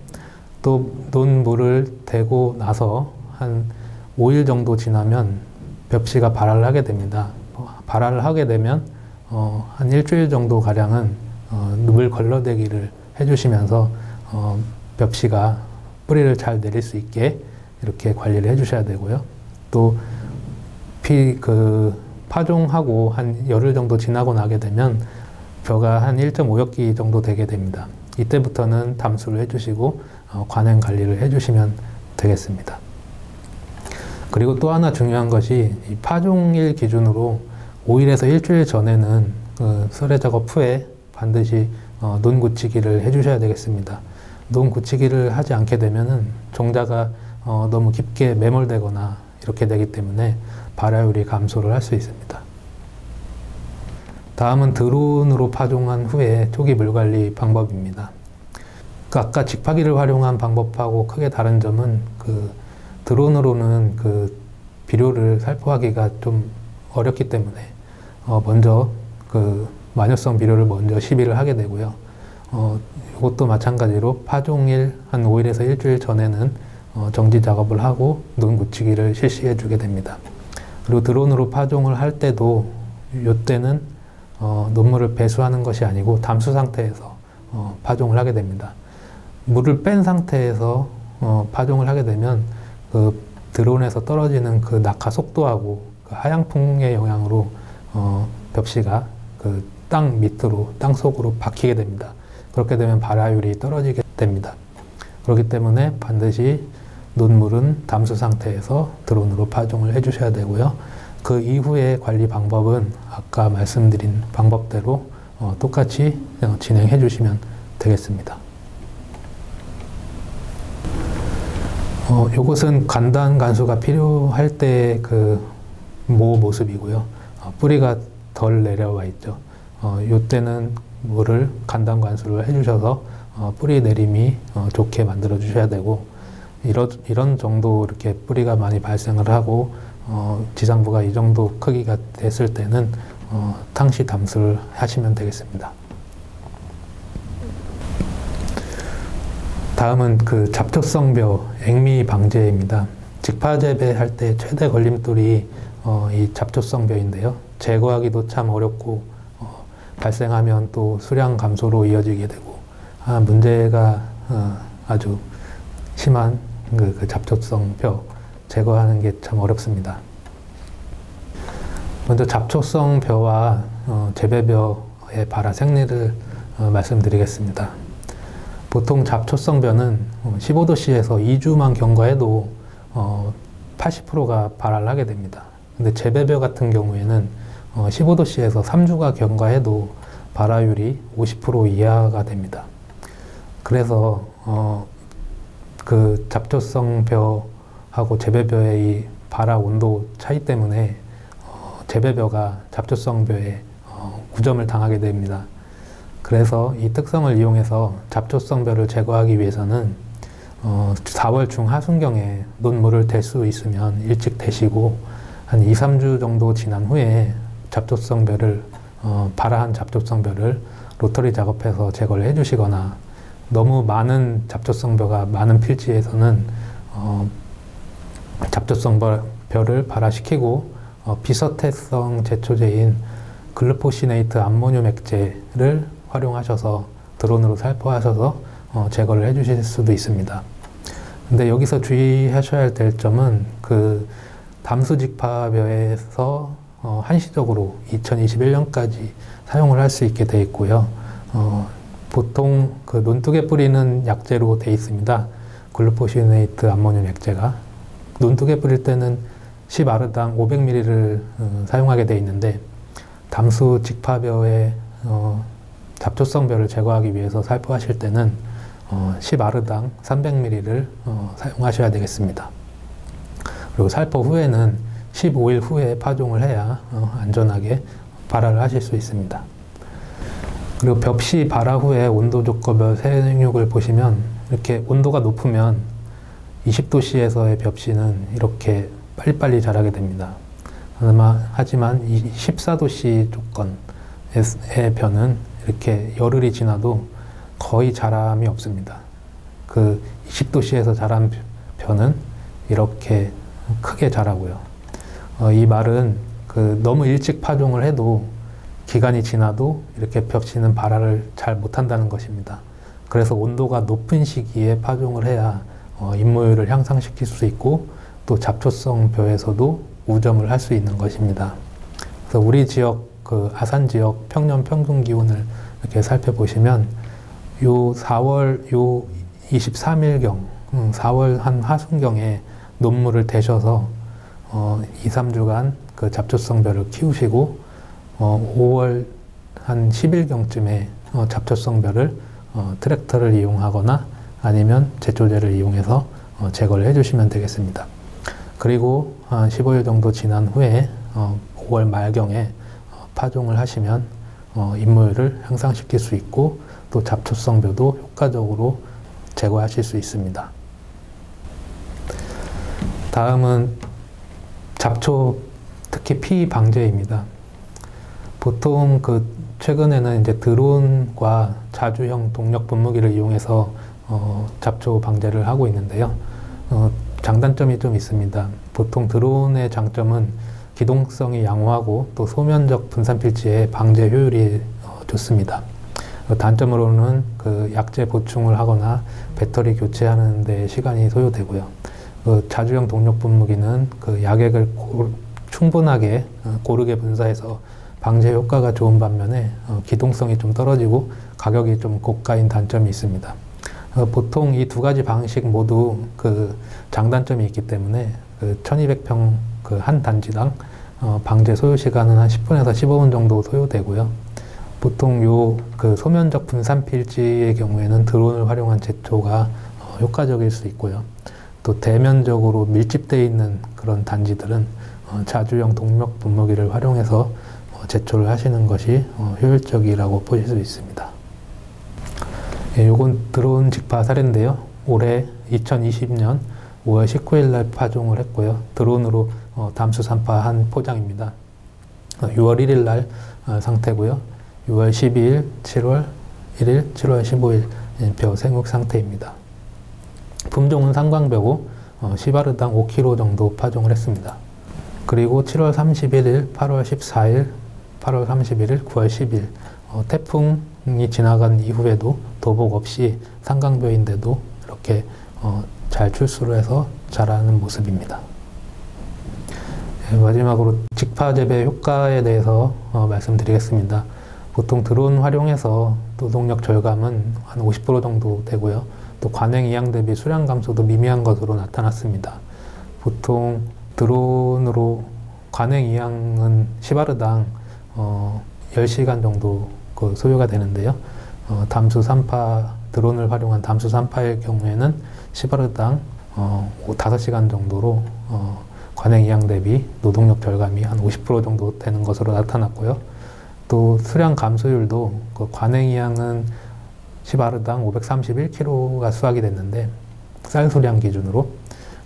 또 논물을 대고 나서 한 5일 정도 지나면 벽시가 발화를 하게 됩니다. 발화를 하게 되면 한 일주일 정도 가량은 물 걸러대기를 해주시면서 벽시가 뿌리를 잘 내릴 수 있게 이렇게 관리를 해주셔야 되고요. 또 파종하고 한 열흘 정도 지나고 나게 되면 벼가 한 1.5엽기 정도 되게 됩니다. 이때부터는 담수를 해주시고 관행 관리를 해주시면 되겠습니다. 그리고 또 하나 중요한 것이 이 파종일 기준으로 5일에서 일주일 전에는 설해 작업 후에 반드시 논 굳히기를 해주셔야 되겠습니다. 논 굳히기를 하지 않게 되면은 종자가 너무 깊게 매몰되거나 이렇게 되기 때문에 발화율이 감소를 할 수 있습니다. 다음은 드론으로 파종한 후에 초기 물관리 방법입니다. 아까 직파기를 활용한 방법하고 크게 다른 점은 드론으로는 비료를 살포하기가 좀 어렵기 때문에 먼저 만효성 비료를 먼저 시비를 하게 되고요. 이것도 마찬가지로 파종일 한 5일에서 일주일 전에는 정지 작업을 하고 논 굳히기를 실시해 주게 됩니다. 그리고 드론으로 파종을 할 때도 이때는 논물을 배수하는 것이 아니고 담수 상태에서 파종을 하게 됩니다. 물을 뺀 상태에서 파종을 하게 되면 드론에서 떨어지는 낙하 속도하고 하양풍의 영향으로 벽시가 땅 밑으로 땅 속으로 박히게 됩니다. 그렇게 되면 발화율이 떨어지게 됩니다. 그렇기 때문에 반드시 논물은 담수 상태에서 드론으로 파종을 해주셔야 되고요. 그 이후의 관리 방법은 아까 말씀드린 방법대로 똑같이 진행해 주시면 되겠습니다. 이것은 간단 간수가 필요할 때 모 모습이고요. 뿌리가 덜 내려와 있죠. 이때는 물을 간단 관수를 해주셔서 뿌리 내림이 좋게 만들어 주셔야 되고, 이런 정도 이렇게 뿌리가 많이 발생을 하고 지상부가 이 정도 크기가 됐을 때는 탕시 담수를 하시면 되겠습니다. 다음은 잡초성벼 액미 방제입니다. 직파 재배할 때 최대 걸림돌이 이 잡초성벼인데요. 제거하기도 참 어렵고 발생하면 또 수량 감소로 이어지게 되고 문제가 아주 심한 잡초성벼 제거하는 게 참 어렵습니다. 먼저 잡초성벼와 재배벼의 발화 생리를 말씀드리겠습니다. 보통 잡초성벼는 15도씨에서 2주만 경과해도 80%가 발화를 하게 됩니다. 근데 재배벼 같은 경우에는 15도씨에서 3주가 경과해도 발화율이 50% 이하가 됩니다. 그래서 잡초성벼하고 재배벼의 이 발화 온도 차이 때문에 재배벼가 잡초성벼에 구점을 당하게 됩니다. 그래서 이 특성을 이용해서 잡초성벼를 제거하기 위해서는 4월 중하순경에 논물을 댈 수 있으면 일찍 대시고 한 2, 3주 정도 지난 후에 잡초성벼를 발화한 잡초성벼를 로터리 작업해서 제거를 해주시거나, 너무 많은 잡초성벼가 많은 필지에서는 잡초성벼를 발화시키고 비서태성 제초제인 글루포시네이트 암모늄 액제를 활용하셔서 드론으로 살포하셔서 제거를 해주실 수도 있습니다. 근데 여기서 주의하셔야 될 점은 담수직파벼에서 한시적으로 2021년까지 사용을 할 수 있게 되어 있고요. 보통 논두개 뿌리는 약재로 되어 있습니다. 글루포시네이트 암모늄 액제가 논두개 뿌릴 때는 10아르당 500ml를 사용하게 되어 있는데, 담수 직파벼의 잡초성벼를 제거하기 위해서 살포하실 때는 10아르당 300ml를 사용하셔야 되겠습니다. 그리고 살포 후에는 15일 후에 파종을 해야 안전하게 발화를 하실 수 있습니다. 그리고 벽시 발화 후에 온도 조건별 생육을 보시면 이렇게 온도가 높으면 20도씨에서의 벽시는 이렇게 빨리빨리 자라게 됩니다. 하지만 14도씨 조건의 벼는 이렇게 열흘이 지나도 거의 자람이 없습니다. 그 20도씨에서 자란 벼는 이렇게 크게 자라고요. 이 말은 너무 일찍 파종을 해도 기간이 지나도 이렇게 벽시는 발화를 잘 못한다는 것입니다. 그래서 온도가 높은 시기에 파종을 해야 잇모율을 향상시킬 수 있고 또 잡초성 벼에서도 우점을 할 수 있는 것입니다. 그래서 우리 지역 아산 지역 평년 평균 기온을 이렇게 살펴보시면 요 4월 23일경 4월 한 하순경에 논물을 대셔서 2, 3주간 그 잡초성 벼를 키우시고 5월 한 10일경쯤에 잡초성 벼를 트랙터를 이용하거나 아니면 제초제를 이용해서 제거를 해주시면 되겠습니다. 그리고 한 15일 정도 지난 후에 5월 말경에 파종을 하시면 잇모율을 향상시킬 수 있고 또 잡초성 벼도 효과적으로 제거하실 수 있습니다. 다음은 잡초, 특히 피 방제입니다. 보통 최근에는 이제 드론과 자주형 동력 분무기를 이용해서 잡초 방제를 하고 있는데요. 장단점이 좀 있습니다. 보통 드론의 장점은 기동성이 양호하고 또 소면적 분산 필지의 방제 효율이 좋습니다. 단점으로는 약재 보충을 하거나 배터리 교체하는 데 시간이 소요되고요. 자주형 동력 분무기는 약액을 충분하게 고르게 분사해서 방제 효과가 좋은 반면에 기동성이 좀 떨어지고 가격이 좀 고가인 단점이 있습니다. 보통 이 두 가지 방식 모두 장단점이 있기 때문에 1200평 한 단지당 방제 소요 시간은 한 10분에서 15분 정도 소요되고요. 보통 소면적 분산 필지의 경우에는 드론을 활용한 제초가 효과적일 수 있고요. 또 대면적으로 밀집되어 있는 그런 단지들은 자주형 동력 분무기를 활용해서 제초를 하시는 것이 효율적이라고 보실 수 있습니다. 요건 드론 직파 사례인데요. 올해 2020년 5월 19일 날 파종을 했고요. 드론으로 담수 산파한 포장입니다. 6월 1일 날 상태고요. 6월 12일, 7월 1일, 7월 15일 벼 생육 상태입니다. 품종은 상광벼고 시바르당 5kg 정도 파종을 했습니다. 그리고 7월 31일, 8월 14일, 8월 31일, 9월 10일 태풍이 지나간 이후에도 도복 없이 상광벼인데도 이렇게 잘 출수를 해서 자라는 모습입니다. 마지막으로 직파 재배 효과에 대해서 말씀드리겠습니다. 보통 드론 활용해서 노동력 절감은 한 50% 정도 되고요. 또 관행 이양 대비 수량 감소도 미미한 것으로 나타났습니다. 보통 드론으로 관행 이양은 시바르당 10시간 정도 소요가 되는데요. 드론을 활용한 담수 산파의 경우에는 시바르당 5시간 정도로 관행 이양 대비 노동력 절감이 한 50% 정도 되는 것으로 나타났고요. 또 수량 감소율도 관행 이양은 시바르당 531kg가 수확이 됐는데 쌀 수량 기준으로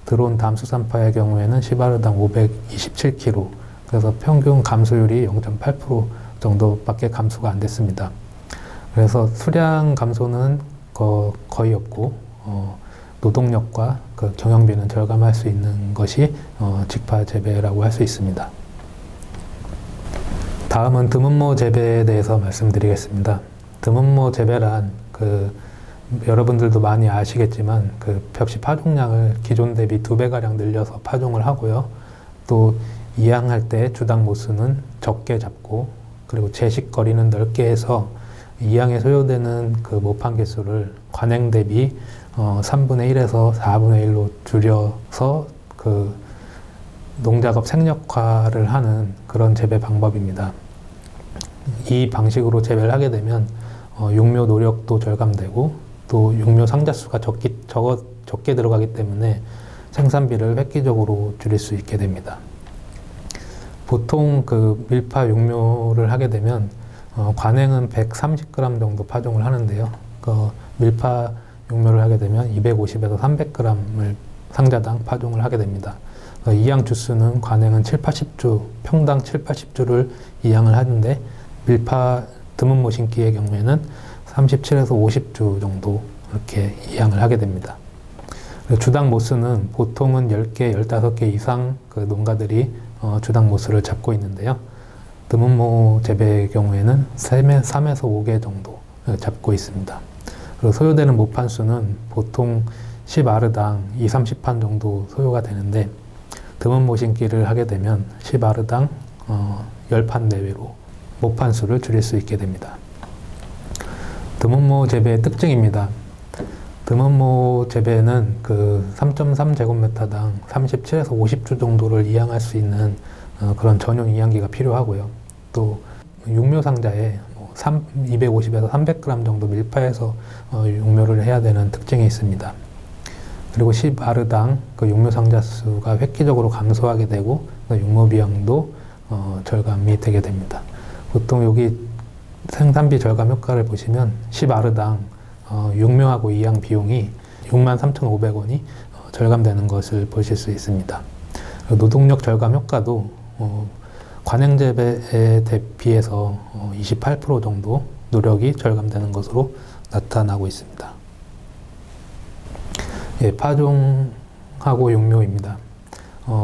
드론 담수 산파의 경우에는 시바르당 527kg, 그래서 평균 감소율이 0.8% 정도밖에 감소가 안 됐습니다. 그래서 수량 감소는 거의 없고 노동력과 경영비는 절감할 수 있는 것이 직파 재배라고 할 수 있습니다. 다음은 드문모 재배에 대해서 말씀드리겠습니다. 드문모 재배란 여러분들도 많이 아시겠지만 벽시 파종량을 기존 대비 2배가량 늘려서 파종을 하고요. 또 이양할 때 주당 모수는 적게 잡고 그리고 제식거리는 넓게 해서 이양에 소요되는 모판 개수를 관행 대비 3분의 1에서 4분의 1로 줄여서 농작업 생력화를 하는 그런 재배 방법입니다. 이 방식으로 재배를 하게 되면 육묘 노력도 절감되고 또 육묘 상자수가 적게 들어가기 때문에 생산비를 획기적으로 줄일 수 있게 됩니다. 보통 밀파 육묘를 하게 되면 관행은 130g 정도 파종을 하는데요. 밀파 육묘를 하게 되면 250에서 300g을 상자당 파종을 하게 됩니다. 이양 주수는 관행은 7, 80주, 평당 7, 80주를 이양을 하는데 밀파 드문모 심기의 경우에는 37에서 50주 정도 이렇게 이양을 하게 됩니다. 주당 모수는 보통은 10개, 15개 이상 그 농가들이 주당 모수를 잡고 있는데요. 드문모 재배의 경우에는 3에서 5개 정도 잡고 있습니다. 그리고 소요되는 모판 수는 보통 10아르당 2, 30판 정도 소요가 되는데 드문모 심기를 하게 되면 10아르당 10판 내외로 모판 수를 줄일 수 있게 됩니다. 드문모 재배의 특징입니다. 드문모 재배는 그 3.3제곱미터당 37에서 50주 정도를 이양할 수 있는 그런 전용 이양기가 필요하고요. 또 육묘 상자에 250에서 300g 정도 밀파해서 육묘를 해야 되는 특징이 있습니다. 그리고 10아르당 그 육묘 상자 수가 획기적으로 감소하게 되고 육묘 비용도 절감이 되게 됩니다. 보통 여기 생산비 절감 효과를 보시면 10아르당 육묘하고 이양 비용이 63,500원이 절감되는 것을 보실 수 있습니다. 노동력 절감 효과도 관행 재배에 대비해서 28% 정도 노력이 절감되는 것으로 나타나고 있습니다. 예, 파종하고 육묘입니다.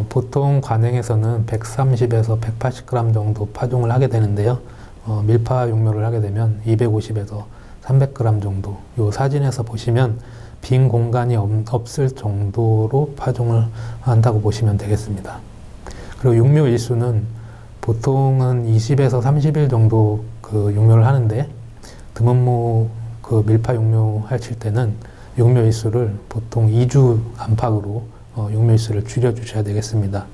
보통 관행에서는 130에서 180g 정도 파종을 하게 되는데요. 밀파 육묘를 하게 되면 250에서 300g 정도, 이 사진에서 보시면 빈 공간이 없을 정도로 파종을 한다고 보시면 되겠습니다. 그리고 육묘 일수는 보통은 20에서 30일 정도 그 육묘를 하는데 드문모 그 밀파 육묘 하실 때는 육묘 일수를 보통 2주 안팎으로 육묘 일수를 줄여 주셔야 되겠습니다.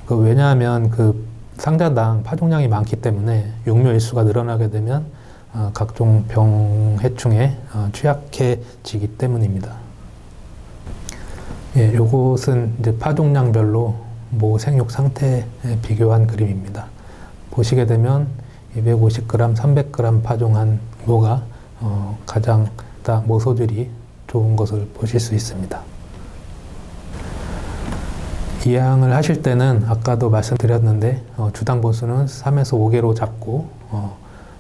왜냐하면 그 상자당 파종량이 많기 때문에 육묘 일수가 늘어나게 되면 각종 병, 해충에 취약해지기 때문입니다. 예, 요것은 이제 파종량별로 모 생육 상태에 비교한 그림입니다. 보시게 되면 250g, 300g 파종한 묘가 가장 모소질이 좋은 것을 보실 수 있습니다. 이양을 하실 때는 아까도 말씀드렸는데 주당 본수는 3에서 5개로 잡고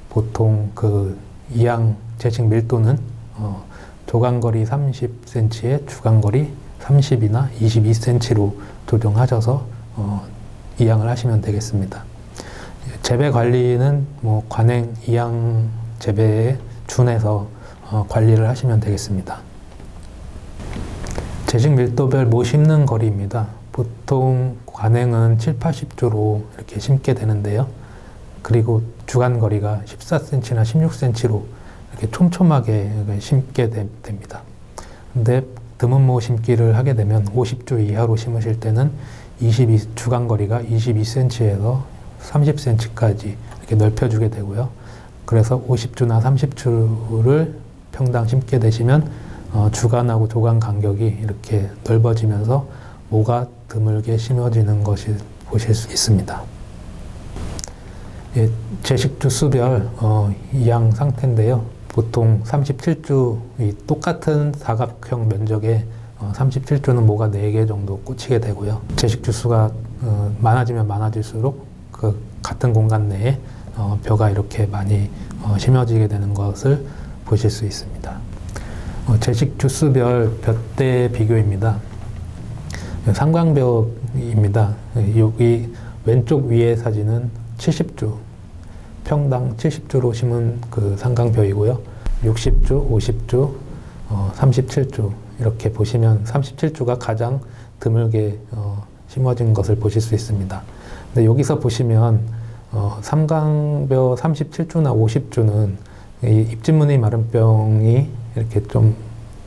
보통 그 이양 재식 밀도는 조간거리 30cm에 주간거리 30이나 22cm로 조정하셔서 이양을 하시면 되겠습니다. 재배 관리는 뭐 관행 이양 재배에 준해서 관리를 하시면 되겠습니다. 재식 밀도별 모 심는 거리입니다. 보통 관행은 7, 80주로 이렇게 심게 되는데요. 그리고 주간 거리가 14cm나 16cm로 이렇게 촘촘하게 심게 됩니다. 근데 드문모 심기를 하게 되면 50주 이하로 심으실 때는 주간 거리가 22cm에서 30cm까지 이렇게 넓혀주게 되고요. 그래서 50주나 30주를 평당 심게 되시면 주간하고 조간 간격이 이렇게 넓어지면서 모가 드물게 심어지는 것을 보실 수 있습니다. 예, 재식주 수별 이양 상태인데요. 보통 37주 똑같은 사각형 면적에 37주는 모가 4개 정도 꽂히게 되고요. 재식주 수가 많아지면 많아질수록 그 같은 공간 내에 벼가 이렇게 많이 심어지게 되는 것을 보실 수 있습니다. 재식주 수별 벼대 비교입니다. 상광벽입니다. 여기 왼쪽 위에 사진은 70주, 평당 70주로 심은 그 상광벽이고요. 60주, 50주, 37주 이렇게 보시면 37주가 가장 드물게 심어진 것을 보실 수 있습니다. 근데 여기서 보시면 삼광벽 37주나 50주는 이 입진무늬 마름병이 이렇게 좀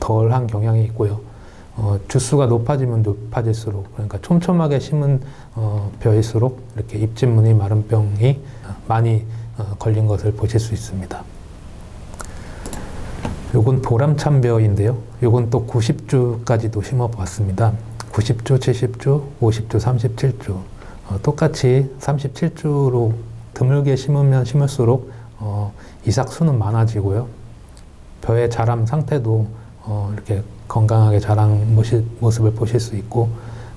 덜한 경향이 있고요. 주수가 높아지면 높아질수록, 그러니까 촘촘하게 심은 벼일수록 이렇게 입진무늬 마름병이 많이 걸린 것을 보실 수 있습니다. 요건 보람찬 벼인데요. 요건 또 90주까지도 심어 봤습니다. 90주, 70주, 50주, 37주. 똑같이 37주로 드물게 심으면 심을수록 이삭 수는 많아지고요. 벼의 자람 상태도 이렇게 건강하게 자란 모습을 보실 수 있고,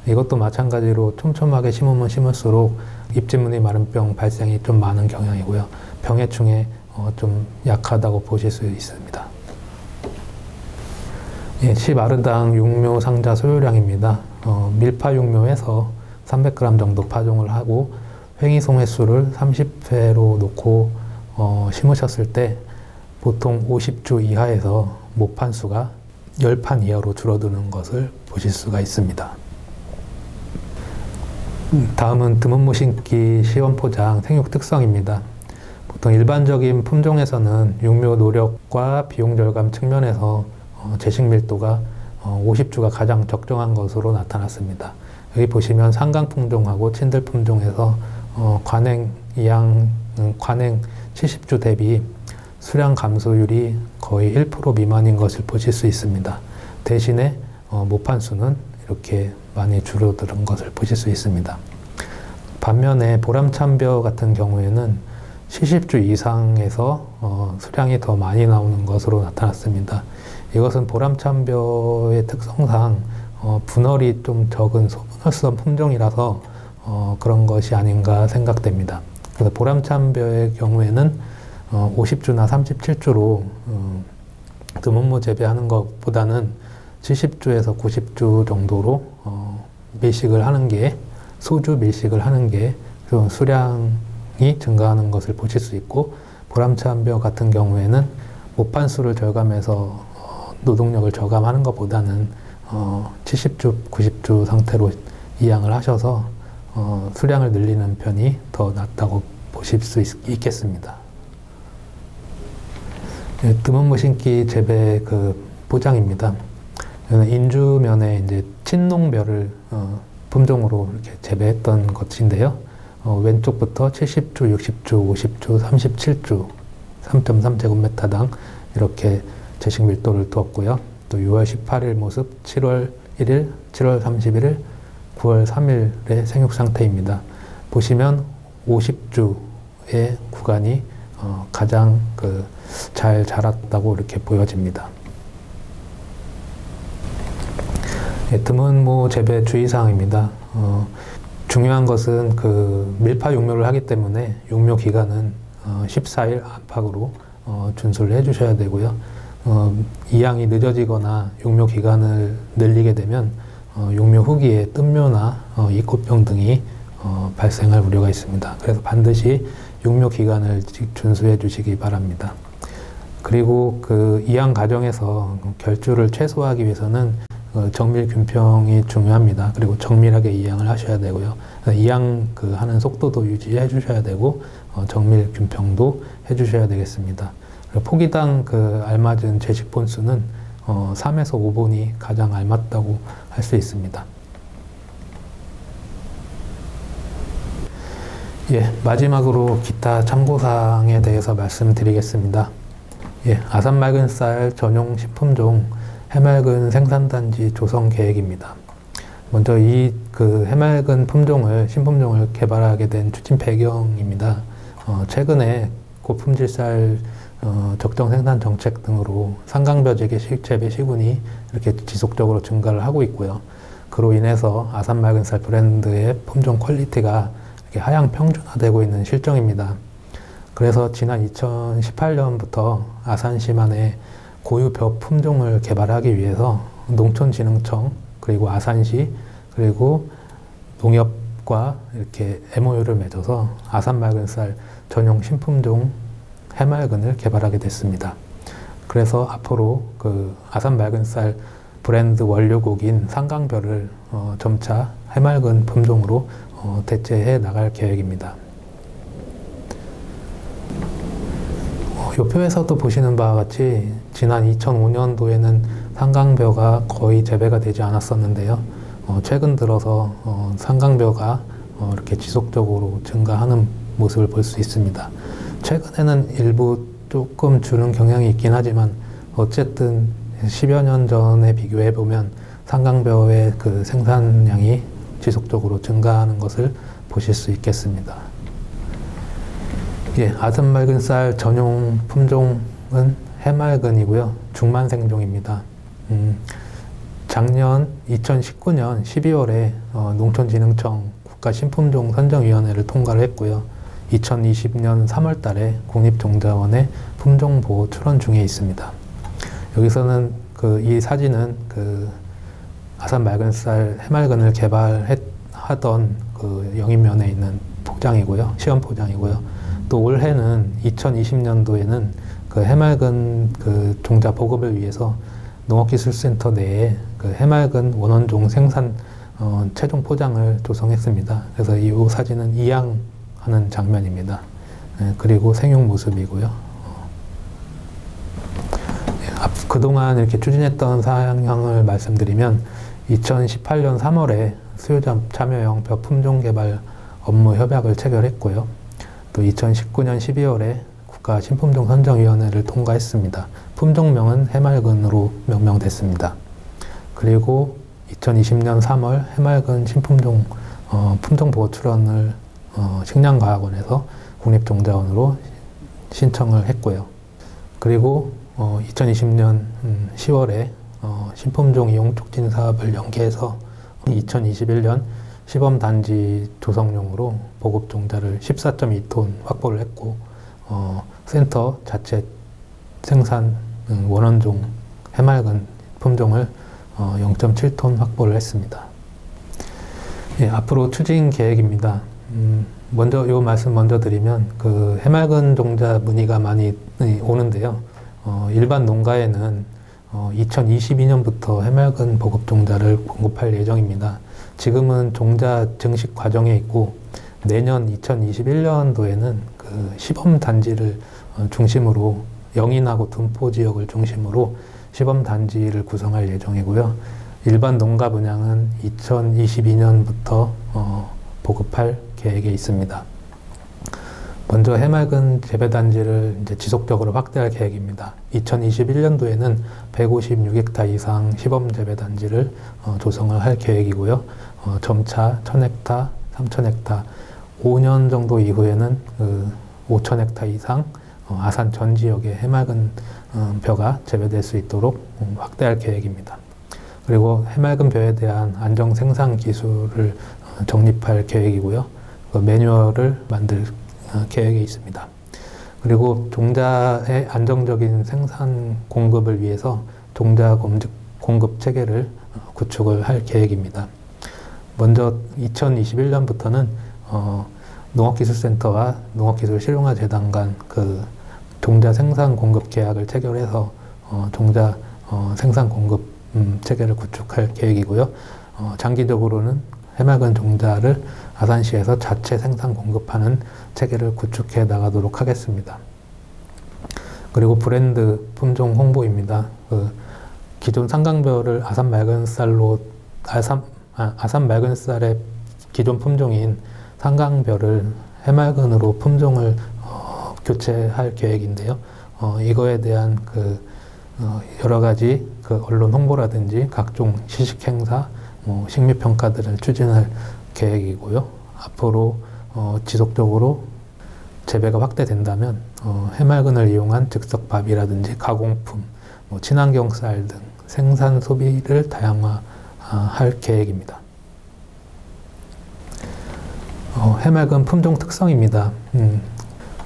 이것도 마찬가지로 촘촘하게 심으면 심을수록 잎진무늬 마른병 발생이 좀 많은 경향이고요. 병해충에 좀 약하다고 보실 수 있습니다. 예, 시마르당 육묘 상자 소요량입니다. 밀파 육묘에서 300g 정도 파종을 하고 횡이송 횟수를 30회로 놓고 심으셨을 때 보통 50주 이하에서 모판수가 10판 이하로 줄어드는 것을 보실 수가 있습니다. 다음은 드문무 심기 시원포장 생육 특성입니다. 보통 일반적인 품종에서는 육묘 노력과 비용 절감 측면에서 재식 밀도가 50주가 가장 적정한 것으로 나타났습니다. 여기 보시면 상강 품종하고 친들 품종에서 관행 70주 대비 수량 감소율이 거의 1% 미만인 것을 보실 수 있습니다. 대신에 모판수는 이렇게 많이 줄어드는 것을 보실 수 있습니다. 반면에 보람참벼 같은 경우에는 70주 이상에서 수량이 더 많이 나오는 것으로 나타났습니다. 이것은 보람참벼의 특성상 분월이 좀 적은 소분월성 품종이라서 그런 것이 아닌가 생각됩니다. 그래서 보람참벼의 경우에는 50주나 37주로 드문무 재배하는 것보다는 70주에서 90주 정도로 밀식을 하는 게, 소주 밀식을 하는 게 수량이 증가하는 것을 보실 수 있고, 보람참벼 같은 경우에는 모판수를 절감해서 노동력을 저감하는 것보다는 70주, 90주 상태로 이양을 하셔서 수량을 늘리는 편이 더 낫다고 보실 수 있겠습니다. 네, 드문무 심기 재배 포장입니다. 인주면에 이제 친농벼를 품종으로 이렇게 재배했던 것인데요. 왼쪽부터 70주, 60주, 50주, 37주, 3.3제곱미터당 이렇게 재식 밀도를 두었고요. 또 6월 18일 모습, 7월 1일, 7월 31일, 9월 3일의 생육 상태입니다. 보시면 50주의 구간이 가장 잘 자랐다고 이렇게 보여집니다. 예, 드문무 재배 주의사항입니다. 중요한 것은 밀파 육묘를 하기 때문에 육묘 기간은 14일 안팎으로 준수를 해주셔야 되고요. 이양이 늦어지거나 육묘 기간을 늘리게 되면 육묘 후기에 뜸묘나 이꽃병 등이 발생할 우려가 있습니다. 그래서 반드시 육묘 기간을 준수해 주시기 바랍니다. 그리고 이양 과정에서 결주를 최소화하기 위해서는 정밀 균평이 중요합니다. 그리고 정밀하게 이양을 하셔야 되고요. 이양 하는 속도도 유지해 주셔야 되고 정밀 균평도 해 주셔야 되겠습니다. 포기당 알맞은 재식 본수는 3에서 5본이 가장 알맞다고 할 수 있습니다. 예, 마지막으로 기타 참고사항에 대해서 말씀드리겠습니다. 예, 아산 맑은 쌀 전용 신품종 해맑은 생산단지 조성 계획입니다. 먼저 이 해맑은 신품종을 개발하게 된 추진 배경입니다. 최근에 고품질 쌀 적정 생산 정책 등으로 상강벼 재배 시군이 이렇게 지속적으로 증가를 하고 있고요. 그로 인해서 아산 맑은 쌀 브랜드의 품종 퀄리티가 이렇게 하향 평준화되고 있는 실정입니다. 그래서 지난 2018년부터 아산시만의 고유벼 품종을 개발하기 위해서 농촌진흥청, 그리고 아산시, 그리고 농협과 이렇게 MOU를 맺어서 아산 맑은 쌀 전용 신품종 해맑은을 개발하게 됐습니다. 그래서 앞으로 아산 맑은 쌀 브랜드 원료곡인 상강벼를 점차 해맑은 품종으로 대체해 나갈 계획입니다. 이 표에서도 보시는 바와 같이 지난 2005년도에는 상강벼가 거의 재배가 되지 않았었는데요. 최근 들어서 상강벼가 이렇게 지속적으로 증가하는 모습을 볼 수 있습니다. 최근에는 일부 조금 주는 경향이 있긴 하지만 어쨌든 10여 년 전에 비교해 보면 상강벼의 생산량이 지속적으로 증가하는 것을 보실 수 있겠습니다. 예, 아산맑은 쌀 전용 품종은 해맑은이고요. 중만생종입니다. 작년 2019년 12월에 농촌진흥청 국가신품종 선정위원회를 통과를 했고요. 2020년 3월 달에 국립종자원의 품종보호 출원 중에 있습니다. 여기서는 이 사진은 아산맑은쌀 해맑은을 개발하던 영인면에 있는 포장이고요. 시험 포장이고요. 또 올해는 2020년도에는 해맑은 종자 보급을 위해서 농업기술센터 내에 해맑은 원원종 생산 최종 포장을 조성했습니다. 그래서 이 사진은 이양하는 장면입니다. 그리고 생육 모습이고요. 그동안 이렇게 추진했던 사항을 말씀드리면 2018년 3월에 수요자 참여형 벼 품종 개발 업무 협약을 체결했고요. 또 2019년 12월에 국가 신품종 선정위원회를 통과했습니다. 품종명은 해맑은으로 명명됐습니다. 그리고 2020년 3월 해맑은 신품종 품종보호 출원을 식량과학원에서 국립종자원으로 신청을 했고요. 그리고 2020년 10월에 신품종 이용 촉진 사업을 연계해서 2021년 시범단지 조성용으로 보급 종자를 14.2톤 확보를 했고 센터 자체 생산 원원종 해맑은 품종을 0.7톤 확보를 했습니다. 예, 앞으로 추진 계획입니다. 먼저 이 말씀 먼저 드리면 해맑은 종자 문의가 많이 오는데요. 일반 농가에는 2022년부터 해맑은 보급 종자를 공급할 예정입니다. 지금은 종자 증식 과정에 있고 내년 2021년도에는 시범 단지를 중심으로 영인하고 둔포 지역을 중심으로 시범 단지를 구성할 예정이고요. 일반 농가 분양은 2022년부터 보급할 계획에 있습니다. 먼저 해맑은 재배단지를 이제 지속적으로 확대할 계획입니다. 2021년도에는 156헥타 이상 시범 재배단지를 조성을 할 계획이고요. 점차 1000헥타, 3000헥타, 5년 정도 이후에는 5000헥타 이상 아산 전 지역에 해맑은 벼가 재배될 수 있도록 확대할 계획입니다. 그리고 해맑은 벼에 대한 안정 생산 기술을 정립할 계획이고요. 매뉴얼을 만들 계획에 있습니다. 그리고 종자의 안정적인 생산 공급을 위해서 종자 공급 체계를 구축을 할 계획입니다. 먼저 2021년부터는 농업기술센터와 농업기술실용화재단 간 종자 생산 공급 계약을 체결해서 종자 생산 공급 체계를 구축할 계획이고요. 장기적으로는 해맑은 종자를 아산시에서 자체 생산 공급하는 체계를 구축해 나가도록 하겠습니다. 그리고 브랜드 품종 홍보입니다. 기존 상강벼를 아산 맑은 쌀의 기존 품종인 상강벼를 해맑은으로 품종을 교체할 계획인데요. 이거에 대한 여러 가지 언론 홍보라든지 각종 시식 행사, 식미 평가들을 추진할 계획이고요. 앞으로 지속적으로 재배가 확대된다면 해맑은을 이용한 즉석밥이라든지 가공품, 친환경 쌀 등 생산 소비를 다양화할 계획입니다. 해맑은 품종 특성입니다.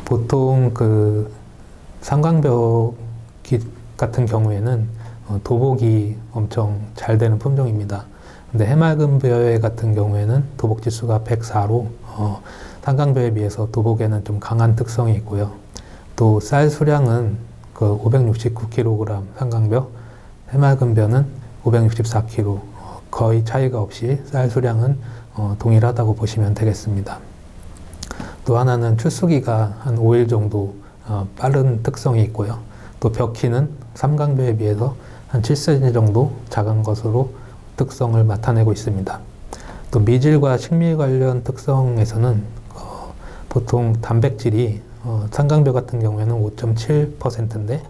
보통 상강벼 같은 경우에는 도복이 엄청 잘 되는 품종입니다. 근데 해맑은 벼 같은 경우에는 도복 지수가 104로 상강벼에 비해서 도복에는 좀 강한 특성이 있고요. 또 쌀 수량은 569kg 상강벼, 해맑은 벼는 564kg, 거의 차이가 없이 쌀 수량은 동일하다고 보시면 되겠습니다. 또 하나는 출수기가 한 5일 정도 빠른 특성이 있고요. 또 벼 키는 삼강벼에 비해서 한 7cm 정도 작은 것으로 특성을 나타내고 있습니다. 또 미질과 식미 관련 특성에서는 보통 단백질이 상강벼 같은 경우에는 5.7%인데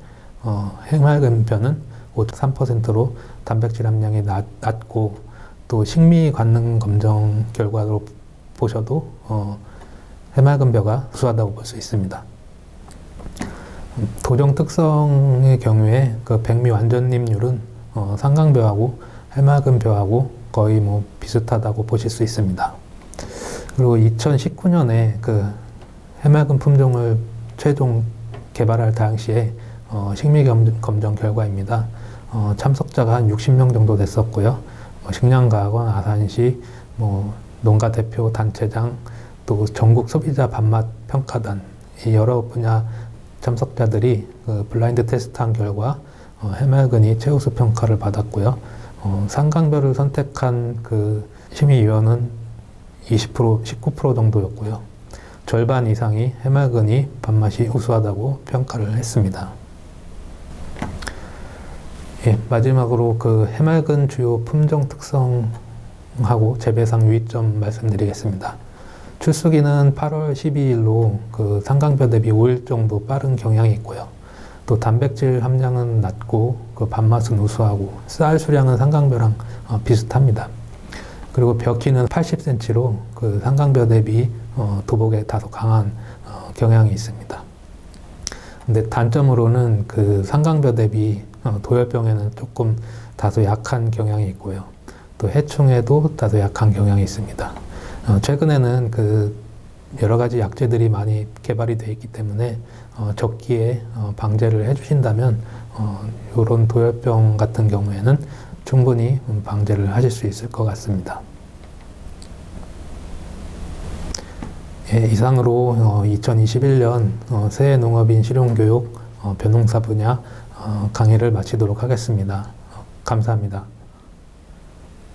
해맑은 벼는 5.3%로 단백질 함량이 낮고 또 식미 관능 검정 결과로 보셔도 해맑은 벼가 우수하다고 볼 수 있습니다. 도종 특성의 경우에 그 백미 완전림률은 상강벼하고 해맑은 벼하고 거의 뭐 비슷하다고 보실 수 있습니다. 그리고 2019년에 그 해맑은 품종을 최종 개발할 당시에 식미 검정 결과입니다. 참석자가 한 60명 정도 됐었고요. 식량과학원, 아산시, 농가 대표 단체장, 또 전국 소비자 밥맛 평가단, 이 여러 분야 참석자들이 그 블라인드 테스트한 결과 해맑은이 최우수 평가를 받았고요. 상강벼를 선택한 그 심의위원은 20%, 19% 정도였고요. 절반 이상이 해맑은이 밥맛이 우수하다고 평가를 했습니다. 예, 마지막으로 그 해맑은 주요 품종 특성하고 재배상 유의점 말씀드리겠습니다. 출수기는 8월 12일로 그 상강벼 대비 5일 정도 빠른 경향이 있고요. 또 단백질 함량은 낮고 그 밥맛은 우수하고 쌀 수량은 상강벼랑 비슷합니다. 그리고 벼 키는 80cm로 그 상강벼 대비 도복에 다소 강한 경향이 있습니다. 근데 단점으로는 그 상강벼 대비 도열병에는 조금 다소 약한 경향이 있고요. 또 해충에도 다소 약한 경향이 있습니다. 최근에는 그 여러 가지 약재들이 많이 개발이 되어 있기 때문에 적기에 방제를 해주신다면 이런 도열병 같은 경우에는 충분히 방제를 하실 수 있을 것 같습니다. 예, 이상으로 2021년 새해 농업인 실용교육 벼농사 분야 강의를 마치도록 하겠습니다. 감사합니다.